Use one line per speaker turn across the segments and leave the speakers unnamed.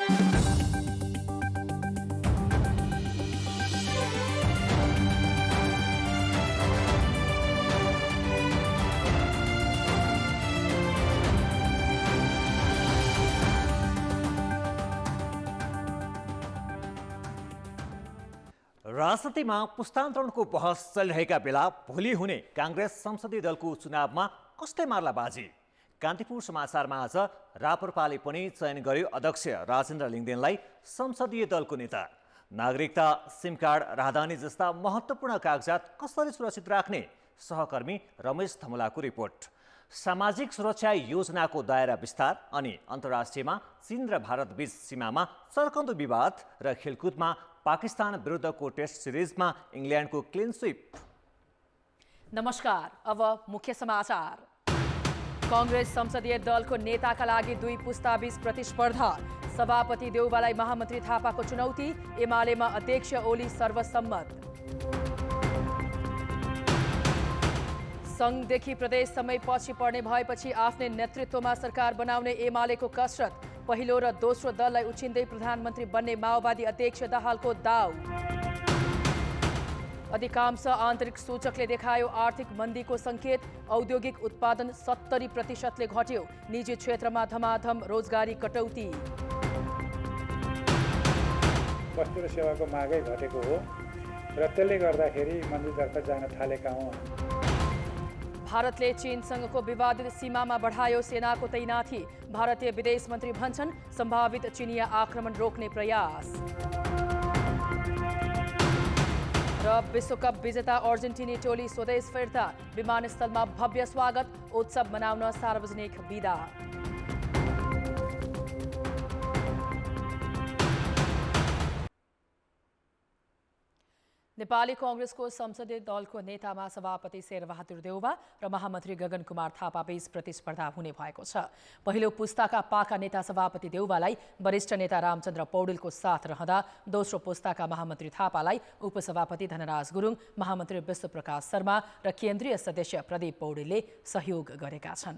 राजनीतिमा पुस्तान्तरणको बहस चलिरहेका बेला भोलि हुने काङ्ग्रेस संसदीय दलको चुनावमा कसले मार्ला बाजी? कान्तिपुर समाचारमा आज रापरपाले पनि चयन गर्यो अध्यक्ष राजेन्द्र लिङ्गदेनलाई संसदीय दलको नेता। नागरिकता, सिम कार्ड, राहदानी जस्ता महत्त्वपूर्ण कागजात कसरी सुरक्षित राख्ने? सहकर्मी रमेश धमुलाको रिपोर्ट। सामाजिक सुरक्षा योजनाको दायरा विस्तार अनि अन्तर्राष्ट्रियमा चीन र भारत बीच सीमामा चर्कँदो विवाद र खेलकुदमा पाकिस्तान विरुद्धको टेस्ट सिरिजमा इङ्ल्यान्डको क्लिन स्विप।
नमस्कार, अब मुख्य समाचार। कांग्रेस संसदीय दलको नेताका लागि 2 पुस्ताबीच प्रतिस्पर्धा। सभापति देउवालाई महामन्त्री थापाको चुनौती। एमालेमा अध्यक्ष ओली सर्वसम्मत। संघदेखि प्रदेशसम्मै पछि पर्ने भएपछि आफ्नै नेतृत्वमा सरकार बनाउने एमालेको कसरत। पहिलो र दोस्रो दललाई उछिन्दै प्रधानमन्त्री बन्ने माओवादी अध्यक्ष दाहालको दाउ। अधिकांश आन्तरिक सूचकले देखायो आर्थिक मन्दीको सङ्केत। औद्योगिक उत्पादन 70% घट्यो। निजी क्षेत्रमा धमाधम रोजगारी कटौती।
वस्तु र सेवाको मागै घटेको हो र त्यसले गर्दाखेरि मन्दीतर्फ जान थालेका हौँ।
भारतले चीनसँगको विवादित सीमामा बढायो सेनाको तैनाथी। भारतीय विदेश मन्त्री भन्छन् सम्भावित चिनिया आक्रमण रोक्ने प्रयास। र विश्वकप विजेता अर्जेन्टिनी टोली स्वदेश फिर्ता। विमानस्थलमा भव्य स्वागत। उत्सव मनाउन सार्वजनिक बिदा। नेपाली कांग्रेसको संसदीय दलको नेतामा सभापति शेरबहादुर देउवा र महामन्त्री गगन कुमार थापा बीच प्रतिस्पर्धा हुने भएको छ। पहिलो पुस्ताका पाका नेता सभापति देउवालाई वरिष्ठ नेता रामचन्द्र पौडेलको साथ रहँदा दोस्रो पुस्ताका महामन्त्री थापालाई उपसभापति धनराज गुरुङ, महामन्त्री विश्वप्रकाश शर्मा र केन्द्रीय सदस्य प्रदीप पौडेलले सहयोग गरेका छन्।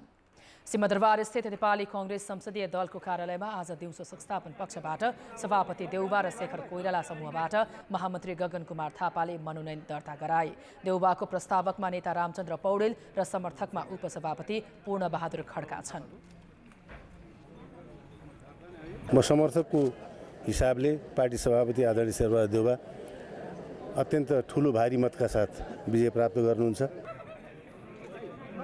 सिंहदरबार स्थित नेपाली कांग्रेस संसदीय दलको कार्यालयमा आज दिउँसो संस्थापन पक्षबाट सभापति देउवा र शेखर कोइराला समूहबाट महामन्त्री गगन कुमार थापाले मनोनयन दर्ता गराए। देउवाको प्रस्तावकमा नेता रामचन्द्र पौडेल र समर्थकमा उपसभापति पूर्णबहादुर खड्का छन्।
म समर्थकको हिसाबले पार्टी सभापति आदरणीय शेरबहादुर देउवा अत्यन्त ठूलो भारी मतका साथ विजय प्राप्त गर्नुहुन्छ।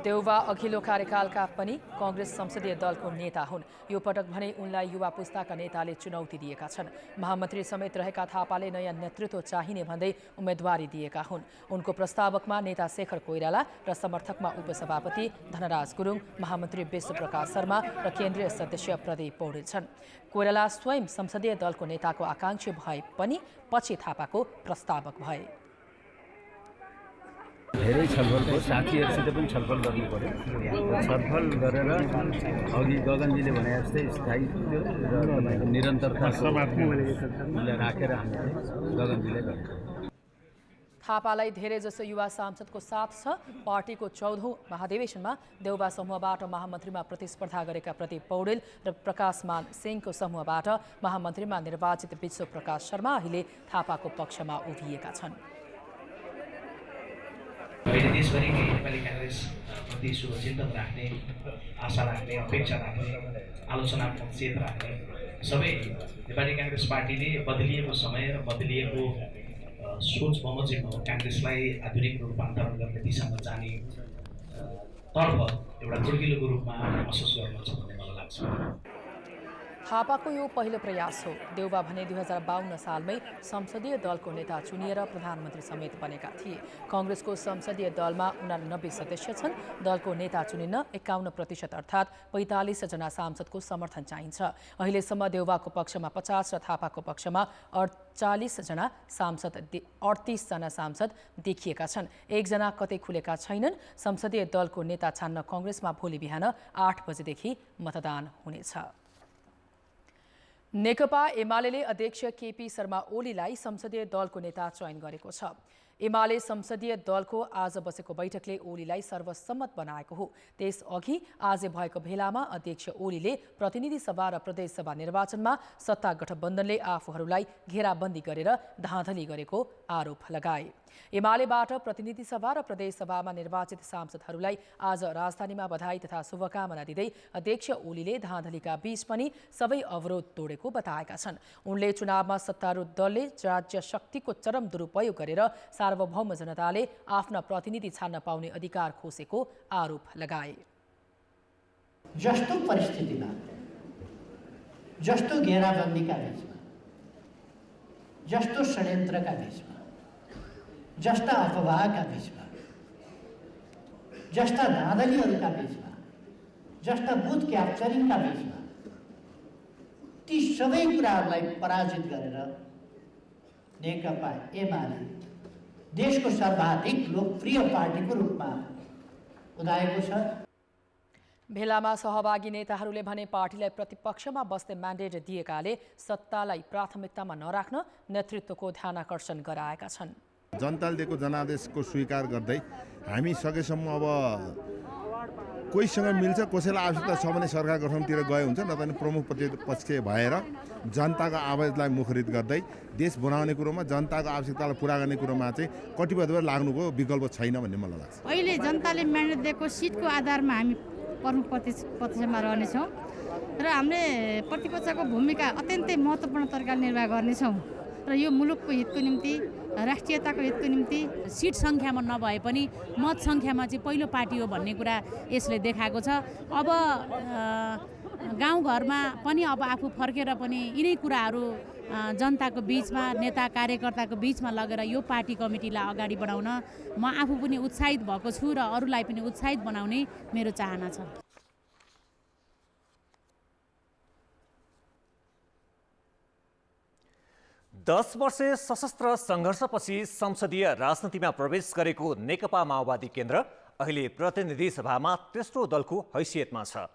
देउवा अघिल्लो कार्यकालका पनि कांग्रेस संसदीय दलको नेता हुन्। यो पटक भने उनलाई युवा पुस्ताका नेताले चुनौती दिएका छन्। महामन्त्री समेत रहेका थापाले नयाँ नेतृत्व चाहिने भन्दै उम्मेदवारी दिएका हुन्। उनको प्रस्तावकमा नेता शेखर कोइराला र समर्थकमा उपसभापति धनराज गुरुङ, महामन्त्री विश्वप्रकाश शर्मा र केन्द्रीय सदस्य प्रदीप पौडेल छन्। कोइराला स्वयं संसदीय दलको नेताको आकांक्षी भए पनि पछि थापाको प्रस्तावक भए।
धेरै छलफलको साथीहरूसित पनि छलफल गर्नु पर्यो। छलफल गरेर अघि गगनजीले भने जस्तै स्थायी र निरन्तरता राखेर हामीले गगनजीले गर्छौँ।
थापालाई धेरैजसो युवा सांसदको साथ छ। पार्टीको 14औं महाधिवेशनमा देउवा समूहबाट महामन्त्रीमा प्रतिस्पर्धा गरेका प्रदीप पौडेल र प्रकाशमान सिंहको समूहबाट महामन्त्रीमा निर्वाचित विश्वप्रकाश शर्मा अहिले थापाको पक्षमा उभिएका छन्।
अहिले देशभरिकै नेपाली काङ्ग्रेस प्रति शुभचिन्तक राख्ने, आशा राख्ने, अपेक्षा राख्ने, आलोचनात्मक चेत राख्ने सबै नेपाली काङ्ग्रेस पार्टीले बदलिएको समय र बदलिएको सोच बमोजिम काङ्ग्रेसलाई आधुनिक रूपान्तरण गर्ने दिशामा जाने तर्फ एउटा खुड्किलोको रूपमा महसुस गर्नुहुन्छ भन्ने मलाई लाग्छ।
थापाको यो पहिलो प्रयास हो। देउवा भने 2052 सालमै संसदीय दलको नेता चुनिएर प्रधानमन्त्री समेत बनेका थिए। कांग्रेसको संसदीय दलमा 89 सदस्य छन्। दलको नेता चुनिन 51% अर्थात् 45 जना सांसदको समर्थन चाहिन्छ। अहिलेसम्म देउवाको पक्षमा 50 र थापाको पक्षमा 48 जना सांसद देखिएका छन्। एकजना कतै खुलेका छैनन्। संसदीय दलको नेता छान्न कांग्रेसमा भोलि बिहान 8 बजेदेखि मतदान हुनेछ। नेकपा एमाले अध्यक्ष केपी शर्मा ओलीलाई संसदीय दलको नेता चयन गरेको छ। एमाले संसदीय दलको आज बसेको बैठकले ओलीलाई सर्वसम्मत बनाएको हो। त्यसअघि आज भएको भेलामा अध्यक्ष ओलीले प्रतिनिधि सभा र प्रदेश सभा निर्वाचनमा सत्ता गठबन्धनले आफूहरूलाई घेराबन्दी गरेर धाँधली गरेको आरोप लगाए। एमालेबाट प्रतिनिधि सभा र प्रदेश सभामा निर्वाचित सांसदहरूलाई आज राजधानीमा बधाई तथा शुभकामना दिँदै अध्यक्ष ओलीले धाँधलीका बीच पनि सबै अवरोध तोडेको बताएका छन्। उनले चुनावमा सत्तारूढ दलले राज्य शक्तिको चरम दुरुपयोग गरेर सार्वभौम जनताले आफ्ना प्रतिनिधि छान्न पाउने अधिकार खोसेको आरोप लगाए।
जस्तो परिस्थितिमा, जस्तो घेराबन्दीका बीचमा, जस्तो षड्यन्त्रका बीचमा, जस्ता अफवाहका बीचमा, जस्ता धाँधलीहरूका बीचमा, जस्ता बुथ क्याप्चरिङका बीचमा ती सबै कुराहरूलाई पराजित गरेर नेकपा एमाले देशको सर्वाधिक लोकप्रिय पार्टीको रूपमा उदाएको छ।
भेलामा सहभागी नेताहरूले भने पार्टीलाई प्रतिपक्षमा बस्ने म्यान्डेट दिएकाले सत्तालाई प्राथमिकतामा नराख्न नेतृत्वको ध्यानाकर्षण गराएका छन्।
जनताले दिएको जनादेशको स्वीकार गर्दै हामी सकेसम्म अब कोहीसँग मिल्छ, कसैलाई आवश्यकता छ भने सरकार गठनतिर गए हुन्छ, न त प्रमुख प्रतिपक्ष भएर जनताको आवाजलाई मुखरित गर्दै देश बनाउने कुरोमा, जनताको आवश्यकतालाई पुरा गर्ने कुरोमा चाहिँ कटिबद्ध भएर लाग्नुको विकल्प छैन भन्ने मलाई लाग्छ।
अहिले जनताले म्यान्डेट दिएको सिटको आधारमा हामी प्रमुख प्रतिपक्षमा रहनेछौँ र हामीले प्रतिपक्षको भूमिका अत्यन्तै महत्त्वपूर्ण तरिकाले निर्वाह गर्नेछौँ र यो मुलुकको हितको निम्ति, राष्ट्रियताको हितको निम्ति
सिट सङ्ख्यामा नभए पनि मत सङ्ख्यामा चाहिँ पहिलो पार्टी हो भन्ने कुरा यसले देखाएको छ। अब गाउँघरमा पनि अब आफू फर्केर पनि यिनै कुराहरू जनताको बिचमा, नेता कार्यकर्ताको बिचमा लगेर यो पार्टी कमिटीलाई अगाडि बढाउन म आफू पनि उत्साहित भएको छु र अरूलाई पनि उत्साहित बनाउने मेरो चाहना छ।
दस वर्षे सशस्त्र सङ्घर्षपछि संसदीय राजनीतिमा प्रवेश गरेको नेकपा माओवादी केन्द्र अहिले प्रतिनिधि सभामा तेस्रो दलको हैसियतमा छ।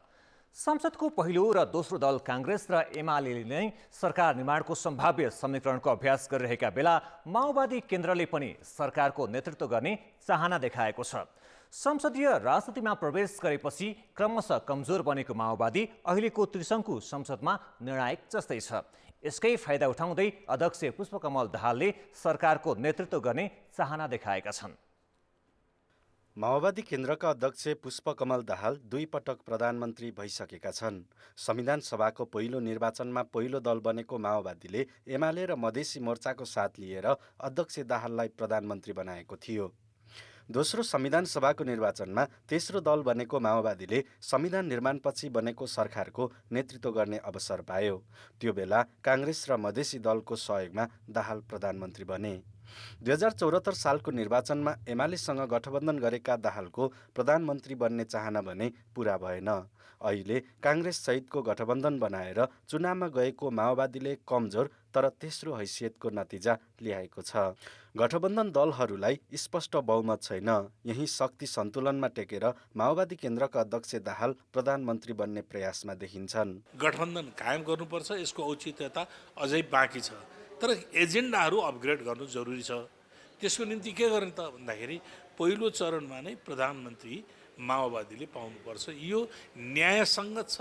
संसदको पहिलो र दोस्रो दल काङ्ग्रेस र एमाले नै सरकार निर्माणको सम्भाव्य समीकरणको अभ्यास गरिरहेका बेला माओवादी केन्द्रले पनि सरकारको नेतृत्व गर्ने चाहना देखाएको छ। संसदीय राजनीतिमा प्रवेश गरेपछि क्रमशः कमजोर बनेको माओवादी अहिलेको त्रिशङ्कु संसदमा निर्णायक जस्तै छ। यसकै फाइदा उठाउँदै अध्यक्ष पुष्पकमल दाहालले सरकारको नेतृत्व गर्ने चाहना देखाएका छन्।
माओवादी केन्द्रका अध्यक्ष पुष्पकमल दाहाल 2 पटक प्रधानमन्त्री भइसकेका छन्। संविधान सभाको पहिलो निर्वाचनमा पहिलो दल बनेको माओवादीले एमाले र मधेसी मोर्चाको साथ लिएर अध्यक्ष दाहाललाई प्रधानमन्त्री बनाएको थियो। दोस्रो संविधान सभाको निर्वाचनमा तेस्रो दल बनेको माओवादीले संविधान निर्माणपछि बनेको सरकारको नेतृत्व गर्ने अवसर पायो। त्यो बेला काङ्ग्रेस र मधेसी दलको सहयोगमा दाहाल प्रधानमन्त्री बने। 2074 सालको निर्वाचनमा एमालेसँग गठबन्धन गरेका दाहालको प्रधानमन्त्री बन्ने चाहना भने पूरा भएन। अहिले काङ्ग्रेस सहितको गठबन्धन बनाएर चुनावमा गएको माओवादीले कमजोर तर तेस्रो हैसियतको नतिजा ल्याएको छ। गठबन्धन दलहरूलाई स्पष्ट बहुमत छैन। यही शक्ति सन्तुलनमा टेकेर माओवादी केन्द्रका अध्यक्ष दाहाल प्रधानमन्त्री बन्ने प्रयासमा देखिन्छन्।
गठबन्धन कायम गर्नुपर्छ, यसको औचित्यता अझै बाँकी छ, तर एजेन्डाहरू अपग्रेड गर्नु जरुरी छ। त्यसको निम्ति के गर्ने त भन्दाखेरि पहिलो चरणमा नै प्रधानमन्त्री माओवादीले पाउनुपर्छ। यो न्यायसङ्गत छ,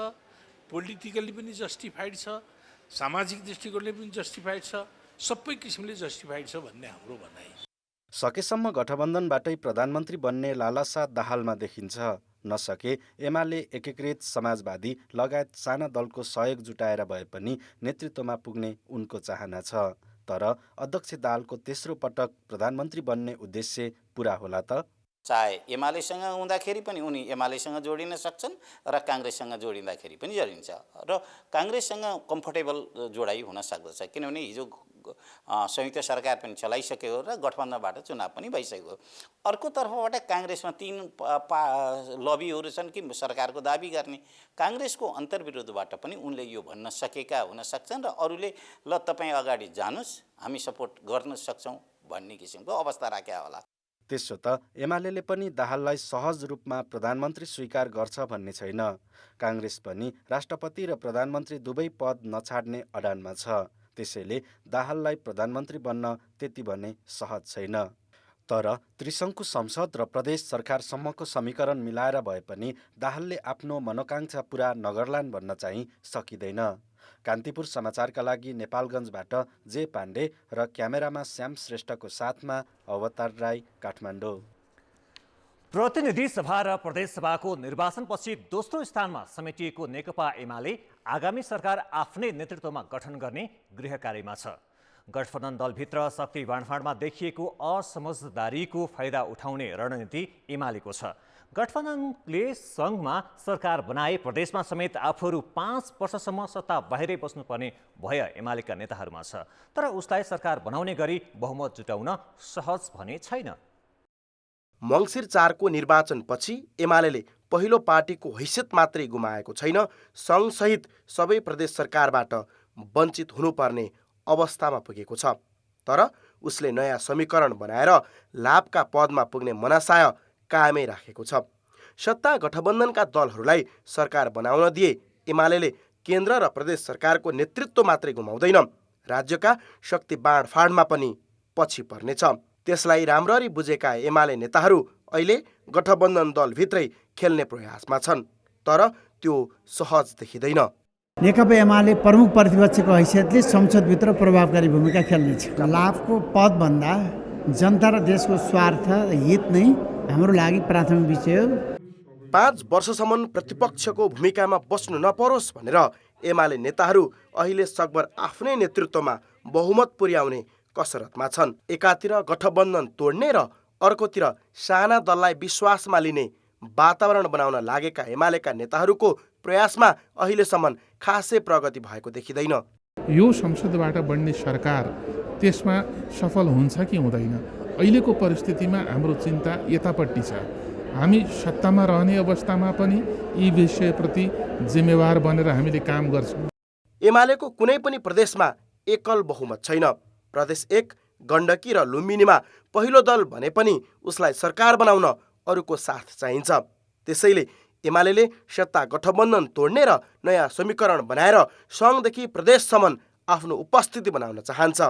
पोलिटिकली पनि जस्टिफाइड छ, सामाजिक दृष्टिकोणले पनि जस्टिफाइड छ, सबै किसिमले जस्टिफाइड छ भन्ने हाम्रो भनाइ।
सकेसम्म गठबन्धनबाटै प्रधानमन्त्री बन्ने लालसा दाहालमा देखिन्छ। नसके एमाले एकीकृत समाजवादी लगायत साना दलको सहयोग जुटाएर भए पनि नेतृत्वमा पुग्ने उनको चाहना छ। तर अध्यक्ष दाहालको तेस्रो पटक प्रधानमन्त्री बन्ने उद्देश्य पूरा होला त?
चाहे एमालेसँग हुँदाखेरि पनि उनी एमालेसँग जोडिन सक्छन् र काङ्ग्रेससँग जोडिँदाखेरि पनि जोडिन्छ र काङ्ग्रेससँग कम्फर्टेबल जोडाइ हुन सक्दछ, किनभने हिजो संयुक्त सरकार पनि चलाइसक्यो र गठबन्धनबाट चुनाव पनि भइसक्यो। अर्को तर्फबाट काङ्ग्रेसमा 3 लबीहरू छन् कि सरकारको दाबी गर्ने। काङ्ग्रेसको अन्तर्विरोधबाट पनि उनले यो भन्न सकेका हुन सक्छन् र अरूले ल तपाईँ अगाडि जानुस्, हामी सपोर्ट गर्न सक्छौँ भन्ने किसिमको अवस्था राख्या होला।
त्यसो त एमाले पनि दाहाललाई सहज रूपमा प्रधानमन्त्री स्वीकार गर्छ भन्ने छैन। काङ्ग्रेस पनि राष्ट्रपति र प्रधानमन्त्री दुवै पद नछाड्ने अडानमा छ। त्यसैले दाहाललाई प्रधानमन्त्री बन्न त्यति भने सहज छैन। तर त्रिशङ्कु संसद र प्रदेश सरकारसम्मको समीकरण मिलाएर भए पनि दाहालले आफ्नो मनोकांक्षा पुरा नगर्लान् भन्न चाहिँ सकिँदैन। कान्तिपुर समाचारका लागि नेपालगञ्जबाट जे पाण्डे र क्यामेरामा श्याम श्रेष्ठको साथमा अवतार राई, काठमाडौँ।
प्रतिनिधि सभा र प्रदेश सभाको निर्वाचनपछि दोस्रो स्थानमा समेटिएको नेकपा एमाले आगामी सरकार आफ्नै नेतृत्वमा गठन गर्ने गृह कार्यमा छ। गठबन्धन दलभित्र शक्ति बाँडफाँडमा देखिएको असमझदारीको फाइदा उठाउने रणनीति एमालेको छ। गठबन्धनले सङ्घमा सरकार बनाए प्रदेशमा समेत आफूहरू 5 वर्षसम्म सत्ता बाहिरै बस्नुपर्ने भय एमालेका नेताहरूमा छ। तर उसलाई सरकार बनाउने गरी बहुमत जुटाउन सहज भने छैन।
मङ्सिर 4 को निर्वाचनपछि एमाले पहिलो पार्टीको हैसियत मात्रै गुमाएको छैन, सङ्घसहित सबै प्रदेश सरकारबाट वञ्चित हुनुपर्ने अवस्थामा पुगेको छ। तर उसले नयाँ समीकरण बनाएर लाभका पदमा पुग्ने मनसाय कायमै राखेको छ। सत्ता गठबन्धनका दलहरूलाई सरकार बनाउन दिए एमाले केन्द्र र प्रदेश सरकारको नेतृत्व मात्रै गुमाउँदैन, राज्यका शक्ति बाँडफाँडमा पनि पछि पर्नेछ। त्यसलाई राम्ररी बुझेका एमाले नेताहरू अहिले गठबन्धन दलभित्रै खेल्ने प्रयासमा छन्, तर त्यो सहज देखिँदैन।
नेकपा एमाले प्रमुख प्रतिपक्षको हैसियतले संसदभित्र प्रभावकारी भूमिका खेल्नेछ। लाभको पदभन्दा जनता र देशको स्वार्थ हित नै हाम्रो लागि प्राथमिक विषय हो।
5 वर्षसम्म प्रतिपक्षको भूमिकामा बस्नु नपरोस् भनेर एमाले नेताहरू अहिले सकभर आफ्नै नेतृत्वमा बहुमत पुर्याउने कसरतमा छन्। एकातिर गठबन्धन तोड्ने र अर्कोतिर साना दललाई विश्वासमा लिने वातावरण बनाउन लागेका एमालेका नेताहरूको प्रयासमा अहिलेसम्म खासै प्रगति भएको देखिँदैन।
यो संसदबाट बन्ने सरकार त्यसमा सफल हुन्छ कि हुँदैन, अहिलेको परिस्थितिमा हाम्रो चिन्ता यतापट्टि छ। हामी सत्तामा रहने अवस्थामा पनि यी विषयप्रति जिम्मेवार बनेर हामीले काम गर्छौँ।
एमालेको कुनै पनि प्रदेशमा एकल बहुमत छैन। प्रदेश 1 गण्डकी र लुम्बिनीमा पहिलो दल भने पनि उसलाई सरकार बनाउन अरूको साथ चाहिन्छ। त्यसैले एमाले सत्ता गठबन्धन तोड्ने र नयाँ समीकरण बनाएर सङ्घदेखि प्रदेशसम्म आफ्नो उपस्थिति बनाउन चाहन्छ।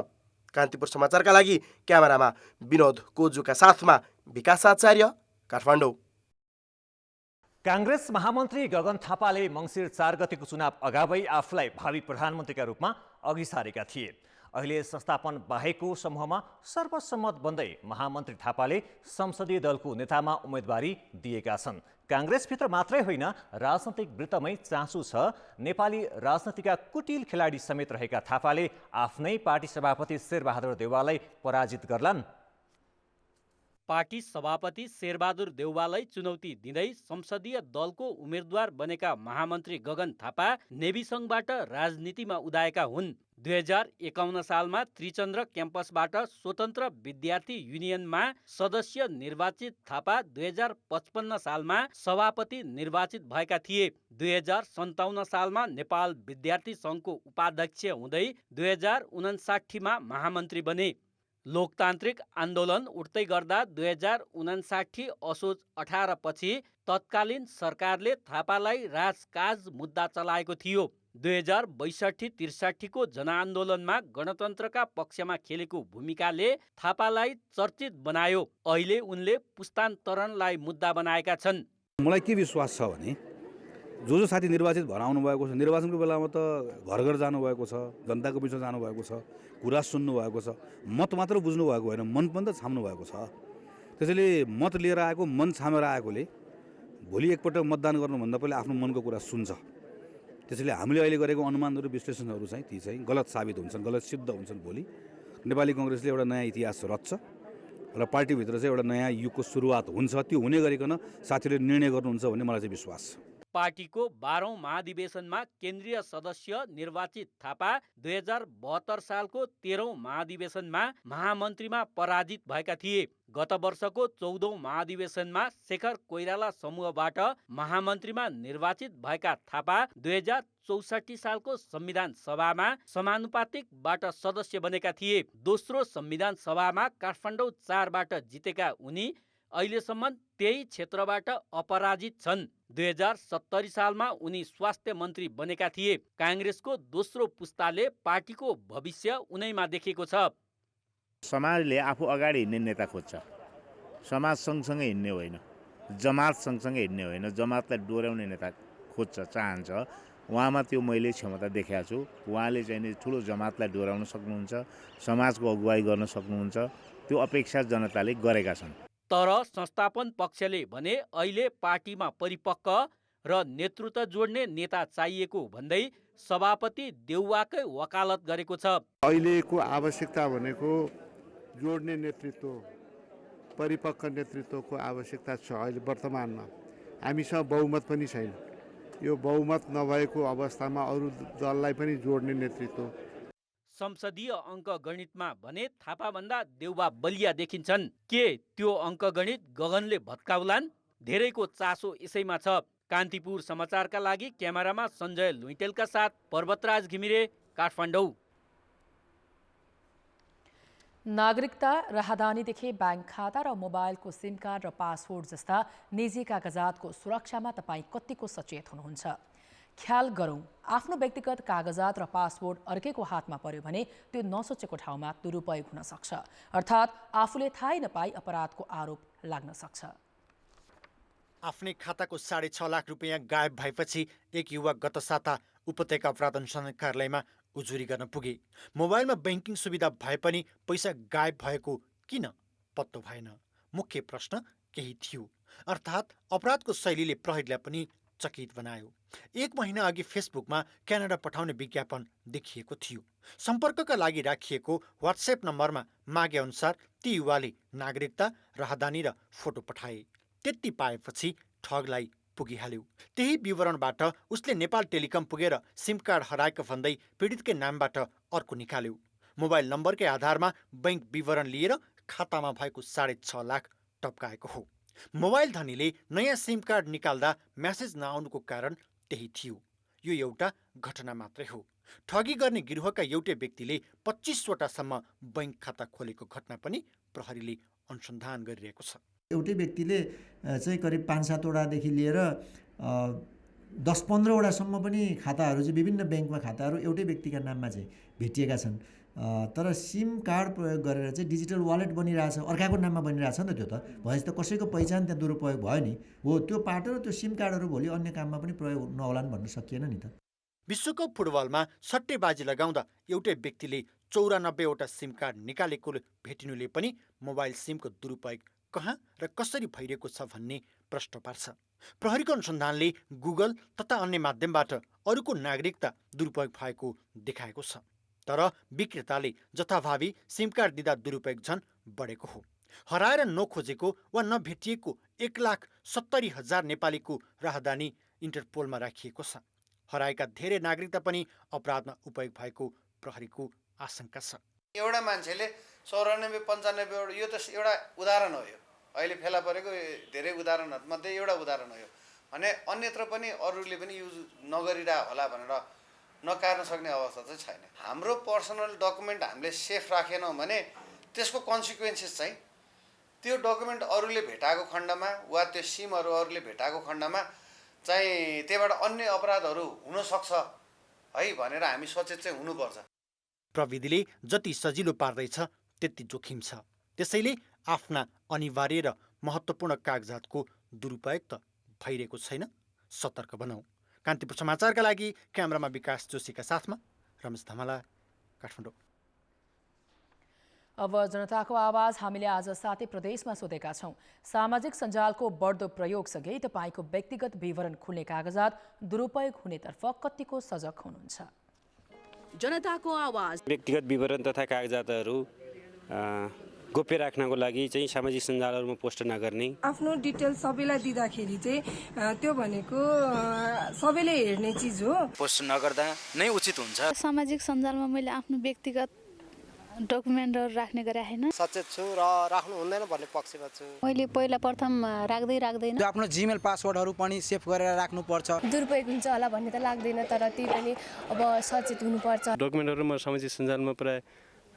कान्तिपुर समाचारका लागि क्यामेरामा विनोद कोजुका साथमा विकास आचार्य, काठमाडौँ।
काङ्ग्रेस महामन्त्री गगन थापाले मङ्सिर 4 गतेको चुनाव अगावै आफूलाई भावी प्रधानमन्त्रीका रूपमा अघि सारेका थिए। अहिले संस्थापन बाहेकको समूहमा सर्वसम्मत बन्दै महामन्त्री थापाले संसदीय दलको नेतामा उम्मेदवारी दिएका छन्। काङ्ग्रेसभित्र मात्रै होइन, राजनैतिक वृत्तमै चासो छ। नेपाली राजनीतिका कुटिल खेलाडी समेत रहेका थापाले आफ्नै पार्टी सभापति शेरबहादुर देउवालाई पराजित गर्लान्।
पार्टी सभापति शेरबहादुर देउवालाई चुनौती दिँदै संसदीय दलको उम्मेद्वार बनेका महामन्त्री गगन थापा नेभी सङ्घबाट राजनीतिमा उदाएका हुन्। 2051 सालमा त्रिचन्द्र क्याम्पसबाट स्वतन्त्र विद्यार्थी युनियनमा सदस्य निर्वाचित थापा 2055 सालमा सभापति निर्वाचित भएका थिए। 2057 सालमा नेपाल विद्यार्थी सङ्घको उपाध्यक्ष हुँदै 2059 मा महामन्त्री बने। लोकतान्त्रिक आन्दोलन उठ्दै गर्दा 2059 असोज 18 पछि तत्कालीन सरकारले थापालाई राजकाज मुद्दा चलाएको थियो। 2062-63 को जनआन्दोलनमा गणतन्त्रका पक्षमा खेलेको भूमिकाले थापालाई चर्चित बनायो। अहिले उनले पुस्तान्तरणलाई मुद्दा बनाएका छन्।
मलाई के विश्वास छ भने जो साथी निर्वाचित भएर आउनु भएको छ, निर्वाचनको बेलामा त घर घर जानुभएको छ, जनताको बिचमा जानुभएको छ, कुरा सुन्नु भएको छ, मत मात्र बुझ्नु भएको होइन, मन पनि त छाम्नु भएको छ। त्यसैले मत लिएर आएको, मन छामेर आएकोले भोलि एकपटक मतदान गर्नुभन्दा पहिला आफ्नो मनको कुरा सुन्छ। त्यसैले हामीले अहिले गरेको अनुमानहरू, विश्लेषणहरू चाहिँ ती चाहिँ गलत साबित हुन्छन्, गलत सिद्ध हुन्छन्। भोलि नेपाली कङ्ग्रेसले एउटा नयाँ इतिहास रच्छ र पार्टीभित्र चाहिँ एउटा नयाँ युगको सुरुवात हुन्छ। त्यो हुने गरिकन साथीहरूले निर्णय गर्नुहुन्छ भन्ने मलाई चाहिँ विश्वास छ।
पार्टीको 12औं महाधिवेशनमा केन्द्रीय सदस्य निर्वाचित थापा 2072 सालको 13औं महाधिवेशनमा महामन्त्रीमा पराजित भएका थिए। गत वर्षको 14औं महाधिवेशनमा शेखर कोइराला समूहबाट महामन्त्रीमा निर्वाचित भएका थापा 2064 सालको संविधान सभामा समानुपातिकबाट सदस्य बनेका थिए। दोस्रो संविधान सभामा काठमाडौँ 4बाट जितेका उनी अहिलेसम्म त्यही क्षेत्रबाट अपराजित छन्। 2070 सालमा उनी स्वास्थ्य मन्त्री बनेका थिए। काङ्ग्रेसको दोस्रो पुस्ताले पार्टीको भविष्य उनैमा देखेको छ।
समाजले आफू अगाडि हिँड्ने नेता खोज्छ। समाज सँगसँगै हिँड्ने होइन, जमात सँगसँगै हिँड्ने होइन, जमातलाई डोर्याउने नेता खोज्छ, चाहन्छ। उहाँमा त्यो मैले क्षमता देखाएको छु। उहाँले चाहिँ नि ठुलो जमातलाई डोर्याउन सक्नुहुन्छ, समाजको अगुवाई गर्न सक्नुहुन्छ, त्यो अपेक्षा जनताले गरेका छन्।
तर संस्थापन पक्षले भने अहिले पार्टीमा परिपक्व र नेतृत्व जोड्ने नेता चाहिएको भन्दै सभापति देउवाकै वकालत गरेको छ।
अहिलेको आवश्यकता भनेको जोड्ने नेतृत्व, परिपक्व नेतृत्वको आवश्यकता छ। अहिले वर्तमानमा हामीसँग बहुमत पनि छैन। यो बहुमत नभएको अवस्थामा अरू दललाई पनि जोड्ने नेतृत्व।
संसदीय अङ्कगणितमा भने थापाभन्दा देउवा बलिया देखिन्छन्। के त्यो अङ्कगणित गगनले भत्काउलान्? धेरैको चासो यसैमा छ। कान्तिपुर समाचारका लागि क्यामेरामा सञ्जय लुइटेलका साथ पर्वतराज घिमिरे, काठमाडौँ।
नागरिकता, राहदानीदेखि ब्याङ्क खाता र मोबाइलको सिम कार्ड र पासपोर्ट जस्ता निजी कागजातको सुरक्षामा तपाईँ कतिको सचेत हुनुहुन्छ? ख्याल गरौँ, आफ्नो व्यक्तिगत कागजात र पासपोर्ट अर्कैको हातमा पर्यो भने त्यो नसोचेको ठाउँमा दुरुपयोग हुन सक्छ, अर्थात् आफूले थाहै नपाई अपराधको आरोप लाग्न सक्छ।
आफ्नै खाताको 6.5 लाख रुपियाँ गायब भएपछि एक युवक गत साता उपत्यका अपराध अनुसन्धान कार्यालयमा उजुरी गर्न पुगे। मोबाइलमा ब्याङ्किङ सुविधा भए पनि पैसा गायब भएको किन पत्तो भएन? मुख्य प्रश्न केही थियो, अर्थात् अपराधको शैलीले प्रहरीलाई पनि चकित बनायो। 1 महिना अघि फेसबुकमा क्यानाडा पठाउने विज्ञापन देखिएको थियो। सम्पर्कका लागि राखिएको व्हाट्सएप नम्बरमा मागे अनुसार ती युवाले नागरिकता, राहदानी र फोटो पठाए। त्यति पाएपछि ठगलाई पुगिहाल्यो। त्यही विवरणबाट उसले नेपाल टेलिकम पुगेर सिम कार्ड हराएको भन्दै पीडितकै नामबाट अर्को निकाल्यो। मोबाइल नम्बरकै आधारमा बैंक विवरण लिएर खातामा भएको 6.5 लाख टपकाएको हो। मोबाइल धनीले नयाँ सिम कार्ड निकाल्दा म्यासेज नआउनुको कारण त्यही थियो। यो एउटा घटना मात्रै हो। ठगी गर्ने गिरोहका एउटै व्यक्तिले 25 वटासम्म बैंक खाता खोलेको घटना पनि प्रहरीले अनुसन्धान गरिरहेको छ।
एउटै व्यक्तिले चाहिँ करिब 5-7 वटादेखि लिएर 10-15 वटासम्म पनि खाताहरू चाहिँ विभिन्न ब्याङ्कमा खाताहरू एउटै व्यक्तिका नाममा चाहिँ भेटिएका छन्। तर सिम कार्ड प्रयोग गरेर चाहिँ डिजिटल वालेट बनिरहेछ, अर्काको नाममा बनिरहेछ नि त। त्यो त भएपछि त कसैको पहिचान त्यहाँ दुरुपयोग भयो नि। हो, त्यो पाटो र त्यो सिम कार्डहरू भोलि अन्य काममा पनि प्रयोग नहोलान् भन्न सकिएन नि त।
विश्वकप फुटबलमा सट्टेबाजी लगाउँदा एउटै व्यक्तिले 94 वटा सिम कार्ड निकालेको भेटिनुले पनि मोबाइल सिमको दुरुपयोग कहाँ र कसरी भइरहेको छ भन्ने प्रश्न पार्छ। प्रहरीको अनुसन्धानले गुगल तथा अन्य माध्यमबाट अरूको नागरिकता दुरुपयोग भएको देखाएको छ। तर विक्रेताले जथाभावी सिम कार्ड दिँदा दुरुपयोग झन् बढेको हो। हराएर नखोजेको वा नभेटिएको 1,70,000 नेपालीको राहदानी इन्टरपोलमा राखिएको छ। हराएका धेरै नागरिकता पनि अपराधमा उपयोग भएको प्रहरीको आशंका छ।
एउटा मान्छेले 94-95 यो त एउटा उदाहरण हो। यो अहिले फेला परेको धेरै उदाहरणहरूमध्ये एउटा उदाहरण हो यो भने अन्यत्र पनि अरूले पनि युज नगरिरह होला भनेर नकार्न सक्ने अवस्था चाहिँ छैन। हाम्रो पर्सनल डकुमेन्ट हामीले सेफ राखेनौँ भने त्यसको कन्सिक्वेन्सेस चाहिँ त्यो डकुमेन्ट अरूले भेटाएको खण्डमा वा त्यो सिमहरू अरूले भेटाएको खण्डमा चाहिँ त्यबाट अन्य अपराधहरू हुन सक्छ है भनेर हामी सचेत चाहिँ हुनुपर्छ।
प्रविधिले जति सजिलो पार्दैछ त्यति जोखिम छ। त्यसैले आफ्ना अनिवार्य र महत्त्वपूर्ण कागजातको दुरुपयोग त भइरहेको छैन। सतर्क बनाऊ। कान्तिपुर समाचारका लागि क्यामेरामा विकास जोशीका साथमा रमेश धमाला, काठमाडौँ।
अब जनताको आवाज हामीले आज 7 प्रदेशमा सोधेका छौँ। सामाजिक सञ्जालको बढ्दो प्रयोगसँगै तपाईँको व्यक्तिगत विवरण खुल्ने कागजात दुरुपयोग हुनेतर्फ कतिको सजग हुनुहुन्छ?
जनताको आवाज।
व्यक्तिगत विवरण तथा कागजातहरू गोप्य राख्नको लागि चाहिँ सामाजिक सञ्जालहरूमा पोस्ट नगर्ने।
आफ्नो डिटेल सबैलाई दिँदाखेरि चाहिँ त्यो भनेको सबैले हेर्ने चिज हो।
पोस्ट नगर्दा नै उचित हुन्छ।
सामाजिक सञ्जालमा मैले आफ्नो व्यक्तिगत डकुमेन्टहरू राख्ने गरे हैन।
सचेत छु र राख्नु हुँदैन भन्ने पक्षमा छु।
मैले पहिला प्रथम राख्दैन।
आफ्नो जीमेल पासवर्डहरू पनि सेभ गरेर राख्नुपर्छ।
दुरुपयोग हुन्छ होला भन्ने त लाग्दैन, तर त्यही पनि अब सचेत हुनुपर्छ।
डकुमेन्टहरू म सामाजिक सञ्जालमा प्राय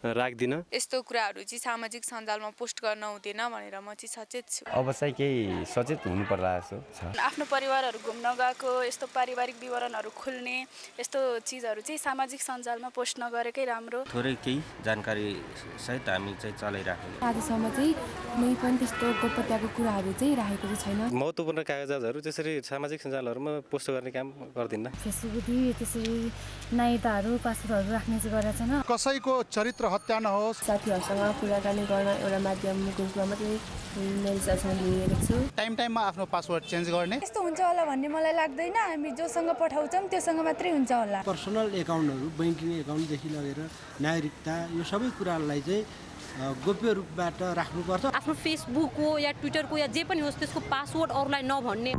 राख्दिनँ।
यस्तो कुराहरू चाहिँ सामाजिक सञ्जालमा पोस्ट गर्न हुँदैन भनेर म चाहिँ सचेत छु।
अब चाहिँ केही सचेत हुनु पर्ला जस्तो छ।
आफ्नो परिवारहरू घुम्न गएको यस्तो पारिवारिक विवरणहरू खुल्ने यस्तो चिजहरू चाहिँ सामाजिक सञ्जालमा पोस्ट नगरेकै राम्रो।
थोरै केही जानकारी सहित हामी चाहिँ चलाइराखेको।
आजसम्म चाहिँ कुनै पनि त्यस्तो गोपनीयताको कुराहरू चाहिँ राखेको चाहिँ छैन।
महत्त्वपूर्ण कागजातहरू त्यसरी सामाजिक सञ्जालहरूमा पोस्ट गर्ने काम गर्दिनँ।
फेसबुकदेखि त्यसरी नाइताहरू पासवर्डहरू राख्ने चाहिँ गरेको छैन।
कसैको चरित्र हत्या नहोस्।
साथीहरूसँग कुराकानी गर्न एउटा माध्यम ग्रुपमा मात्रै मेलसँग लिएको छु।
टाइममा आफ्नो पासवर्ड चेन्ज गर्ने।
यस्तो हुन्छ होला भन्ने मलाई लाग्दैन। हामी जोसँग पठाउँछौँ त्योसँग मात्रै हुन्छ होला।
पर्सनल एकाउन्टहरू बैंकिङ एकाउन्टदेखि लगेर नागरिकता यो सबै कुरालाई चाहिँ गोप्य रूपबाट राख्नुपर्छ।
आफ्नो फेसबुकको या ट्विटरको या जे पनि होस् त्यसको पासवर्ड अरूलाई नभन्ने।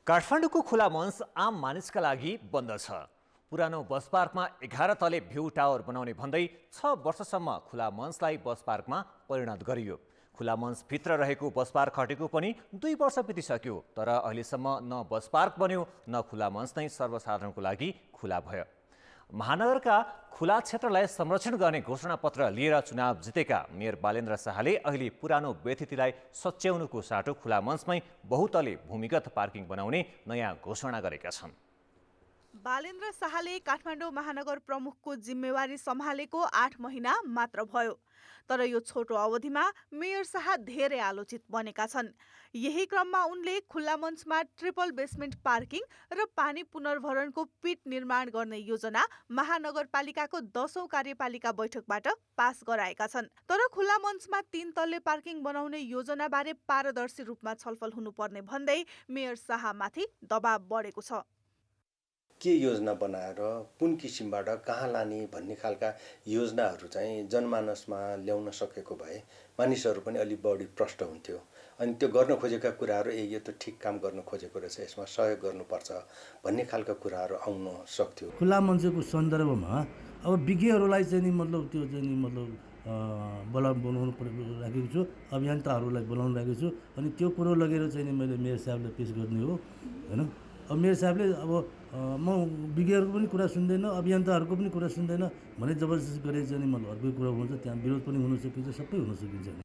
काठमाडौँको खुला मञ्च आम मानिसका लागि बन्द छ। पुरानो बस पार्कमा 11 तले भ्यू टावर बनाउने भन्दै 6 वर्षसम्म खुला मञ्चलाई बस पार्कमा परिणत गरियो। खुला मञ्चभित्र रहेको बस पार्क हटेको पनि 2 वर्ष बितिसक्यो, तर अहिलेसम्म न बस पार्क बन्यो न खुला मञ्च नै सर्वसाधारणको लागि खुला भयो। महानगरका खुला क्षेत्रलाई संरक्षण गर्ने घोषणापत्र लिएर चुनाव जितेका मेयर बालेन्द्र शाहले अहिले पुरानो व्यतिथिलाई सच्याउनुको साटो खुला मञ्चमै बहुतले भूमिगत पार्किङ बनाउने नयाँ घोषणा गरेका छन्।
बालेन्द्र शाहले काठमाडौँ महानगर प्रमुखको जिम्मेवारी सम्हालेको 8 महिना मात्र भयो, तर यो छोटो अवधिमा मेयर शाह धेरै आलोचित बनेका छन्। यही क्रममा उनले खुल्ला मञ्चमा ट्रिपल बेसमेन्ट पार्किङ र पानी पुनर्भरणको पिट निर्माण गर्ने योजना महानगरपालिकाको 10औं कार्यपालिका बैठकबाट पास गराएका छन्। तर खुल्ला मञ्चमा 3 तल्ले पार्किङ बनाउने योजनाबारे पारदर्शी रूपमा छलफल हुनुपर्ने भन्दै मेयर शाहमाथि दबाब बढेको छ।
के योजना बनाएर कुन किसिमबाट कहाँ लाने भन्ने खालका योजनाहरू चाहिँ जनमानसमा ल्याउन सकेको भए मानिसहरू पनि अलि बढी प्रष्ट हुन्थ्यो। अनि त्यो गर्न खोजेका कुराहरू यो त ठिक काम गर्न खोजेको रहेछ, यसमा सहयोग गर्नुपर्छ भन्ने खालका कुराहरू आउन सक्थ्यो।
खुला मञ्चको सन्दर्भमा अब विज्ञहरूलाई चाहिँ नि मतलब त्यो चाहिँ नि मतलब बोलाउनु राखेको छु, अभियन्ताहरूलाई बोलाउनु राखेको छु। अनि त्यो कुरो लगेर चाहिँ नि मैले मेयर साहबले पेश गर्ने हो हैन। अब मेयर साहबले अब म विज्ञहरूको पनि कुरा सुन्दैन, अभियन्ताहरूको पनि कुरा सुन्दैन भने जबरजस्ती गरेर चाहिँ मतलब अर्को कुरा हुन्छ, त्यहाँ विरोध पनि हुन सकिन्छ, सबै हुन सकिन्छ।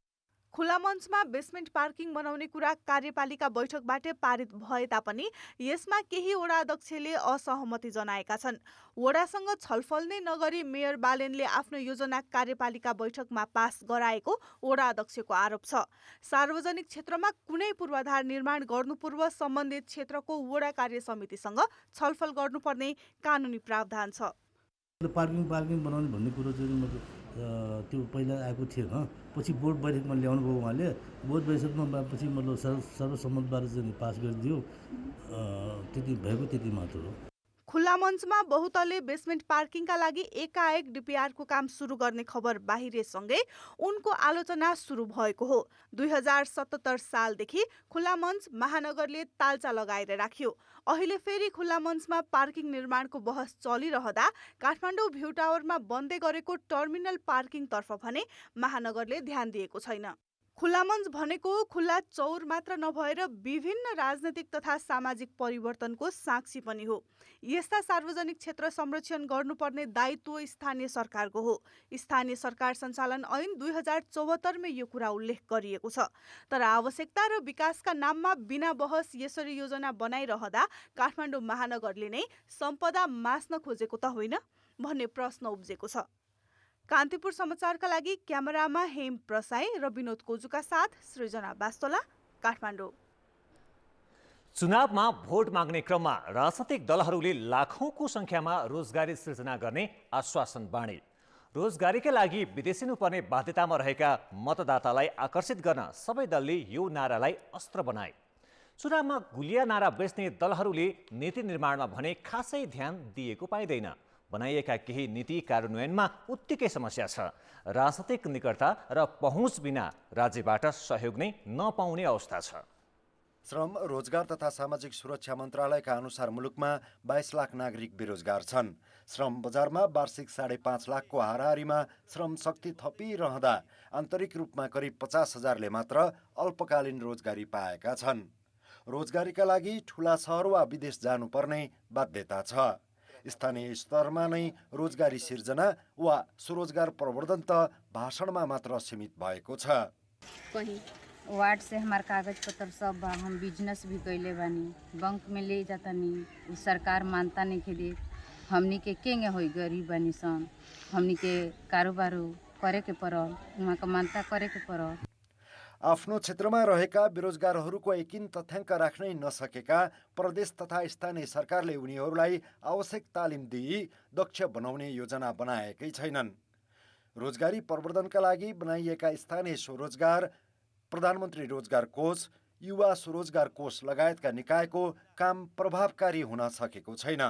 खुला मञ्चमा बेसमेन्ट पार्किङ बनाउने कुरा कार्यपालिका बैठकबाट पारित भए तापनि यसमा केही वडा अध्यक्षले असहमति जनाएका छन्। वडासँग छलफल नै नगरी मेयर बालेनले आफ्नो योजना कार्यपालिका बैठकमा पास गराएको वडा अध्यक्षको आरोप छ। सार्वजनिक क्षेत्रमा कुनै पूर्वाधार निर्माण गर्नु पूर्व सम्बन्धित क्षेत्रको वडा कार्य समितिसँग छलफल गर्नुपर्ने कानुनी प्रावधान छ।
पार्किङ बनाउने भन्ने कुरो चाहिँ मतलब त्यो पहिला आएको थिएन, पछि बोर्ड बैठकमा ल्याउनु भयो उहाँले। बोर्ड बैठकमा पछि मतलब सर्वसम्मतबाट चाहिँ पास गरिदियो, त्यति भएको त्यति मात्र हो।
खुल्ला मञ्चमा बहुतले बेसमेन्ट पार्किङका लागि एकाएक डिपिआरको काम सुरु गर्ने खबर बाहिरिएसँगै उनको आलोचना सुरु भएको हो। 2077 सालदेखि खुल्ला मञ्च महानगरले तालचा लगाएर राख्यो। अहिले फेरि खुल्ला मञ्चमा पार्किङ निर्माणको बहस चलिरहँदा काठमाडौँ भ्यू टावरमा बन्दै गरेको टर्मिनल पार्किङतर्फ भने महानगरले ध्यान दिएको छैन। खुल्ला मञ्च भनेको खुल्ला चौर मात्र नभएर विभिन्न राजनैतिक तथा सामाजिक परिवर्तनको साक्षी पनि हो। यस्ता सार्वजनिक क्षेत्र संरक्षण गर्नुपर्ने दायित्व स्थानीय सरकारको हो। स्थानीय सरकार सञ्चालन ऐन 2074 मै यो कुरा उल्लेख गरिएको छ। तर आवश्यकता र विकासका नाममा बिना बहस यसरी योजना बनाइरहँदा काठमाडौँ महानगरले नै सम्पदा मास्न खोजेको त होइन भन्ने प्रश्न उब्जेको छ। कान्तिपुर समाचारका लागि क्यामेरामा हेम प्रसाई र विनोद कोजुका साथ सृजना बास्तोला, काठमाडौँ।
चुनावमा भोट माग्ने क्रममा राजनैतिक दलहरूले लाखौंको संख्यामा रोजगारी सृजना गर्ने आश्वासन बाँडे। रोजगारीका लागि विदेशिनुपर्ने बाध्यतामा रहेका मतदातालाई आकर्षित गर्न सबै दलले यो नारालाई अस्त्र बनाए। चुनावमा गुलिया नारा बेच्ने दलहरूले नीति निर्माणमा भने खासै ध्यान दिएको पाइँदैन। बनाइएका केही नीति कार्यान्वयनमा उत्तिकै समस्या छ। राजनैतिक निकटता र पहुँच बिना राज्यबाट सहयोग नै नपाउने अवस्था छ।
श्रम, रोजगार तथा सामाजिक सुरक्षा मन्त्रालयका अनुसार मुलुकमा 22 लाख नागरिक बेरोजगार छन्। श्रम बजारमा वार्षिक 5.5 लाखको हाराहारीमा श्रम शक्ति थपिरहँदा आन्तरिक रूपमा करिब 50,000ले मात्र अल्पकालीन रोजगारी पाएका छन्। रोजगारीका लागि ठुला सहर वा विदेश जानुपर्ने बाध्यता छ। स्थानीय स्तरमा नै रोजगारी सिर्जना वा स्वरोजगार प्रवर्धन त भाषणमा मात्र सीमित भएको छ।
कहीं वार्ड से हमार कागज पत्र सब बा, हम बिजनेस भी कैले बानी, बैंक में ले जाता नहीं, सरकार मानता नहीं के दे, हमनी के केंगे होई गरीब बानी सन, हमनी के कारोबार करे के परल, वहाँ का मानता करे के परल।
आफ्नो क्षेत्रमा रहेका बेरोजगारहरूको एकिन तथ्याङ्क राख्नै नसकेका प्रदेश तथा स्थानीय सरकारले उनीहरूलाई आवश्यक तालिम दिई दक्ष बनाउने योजना बनाएकै छैनन्। रोजगारी प्रवर्धनका लागि बनाइएका स्थानीय स्वरोजगार, प्रधानमन्त्री रोजगार कोष, युवा स्वरोजगार कोष लगायतका निकायको काम प्रभावकारी हुन सकेको छैन।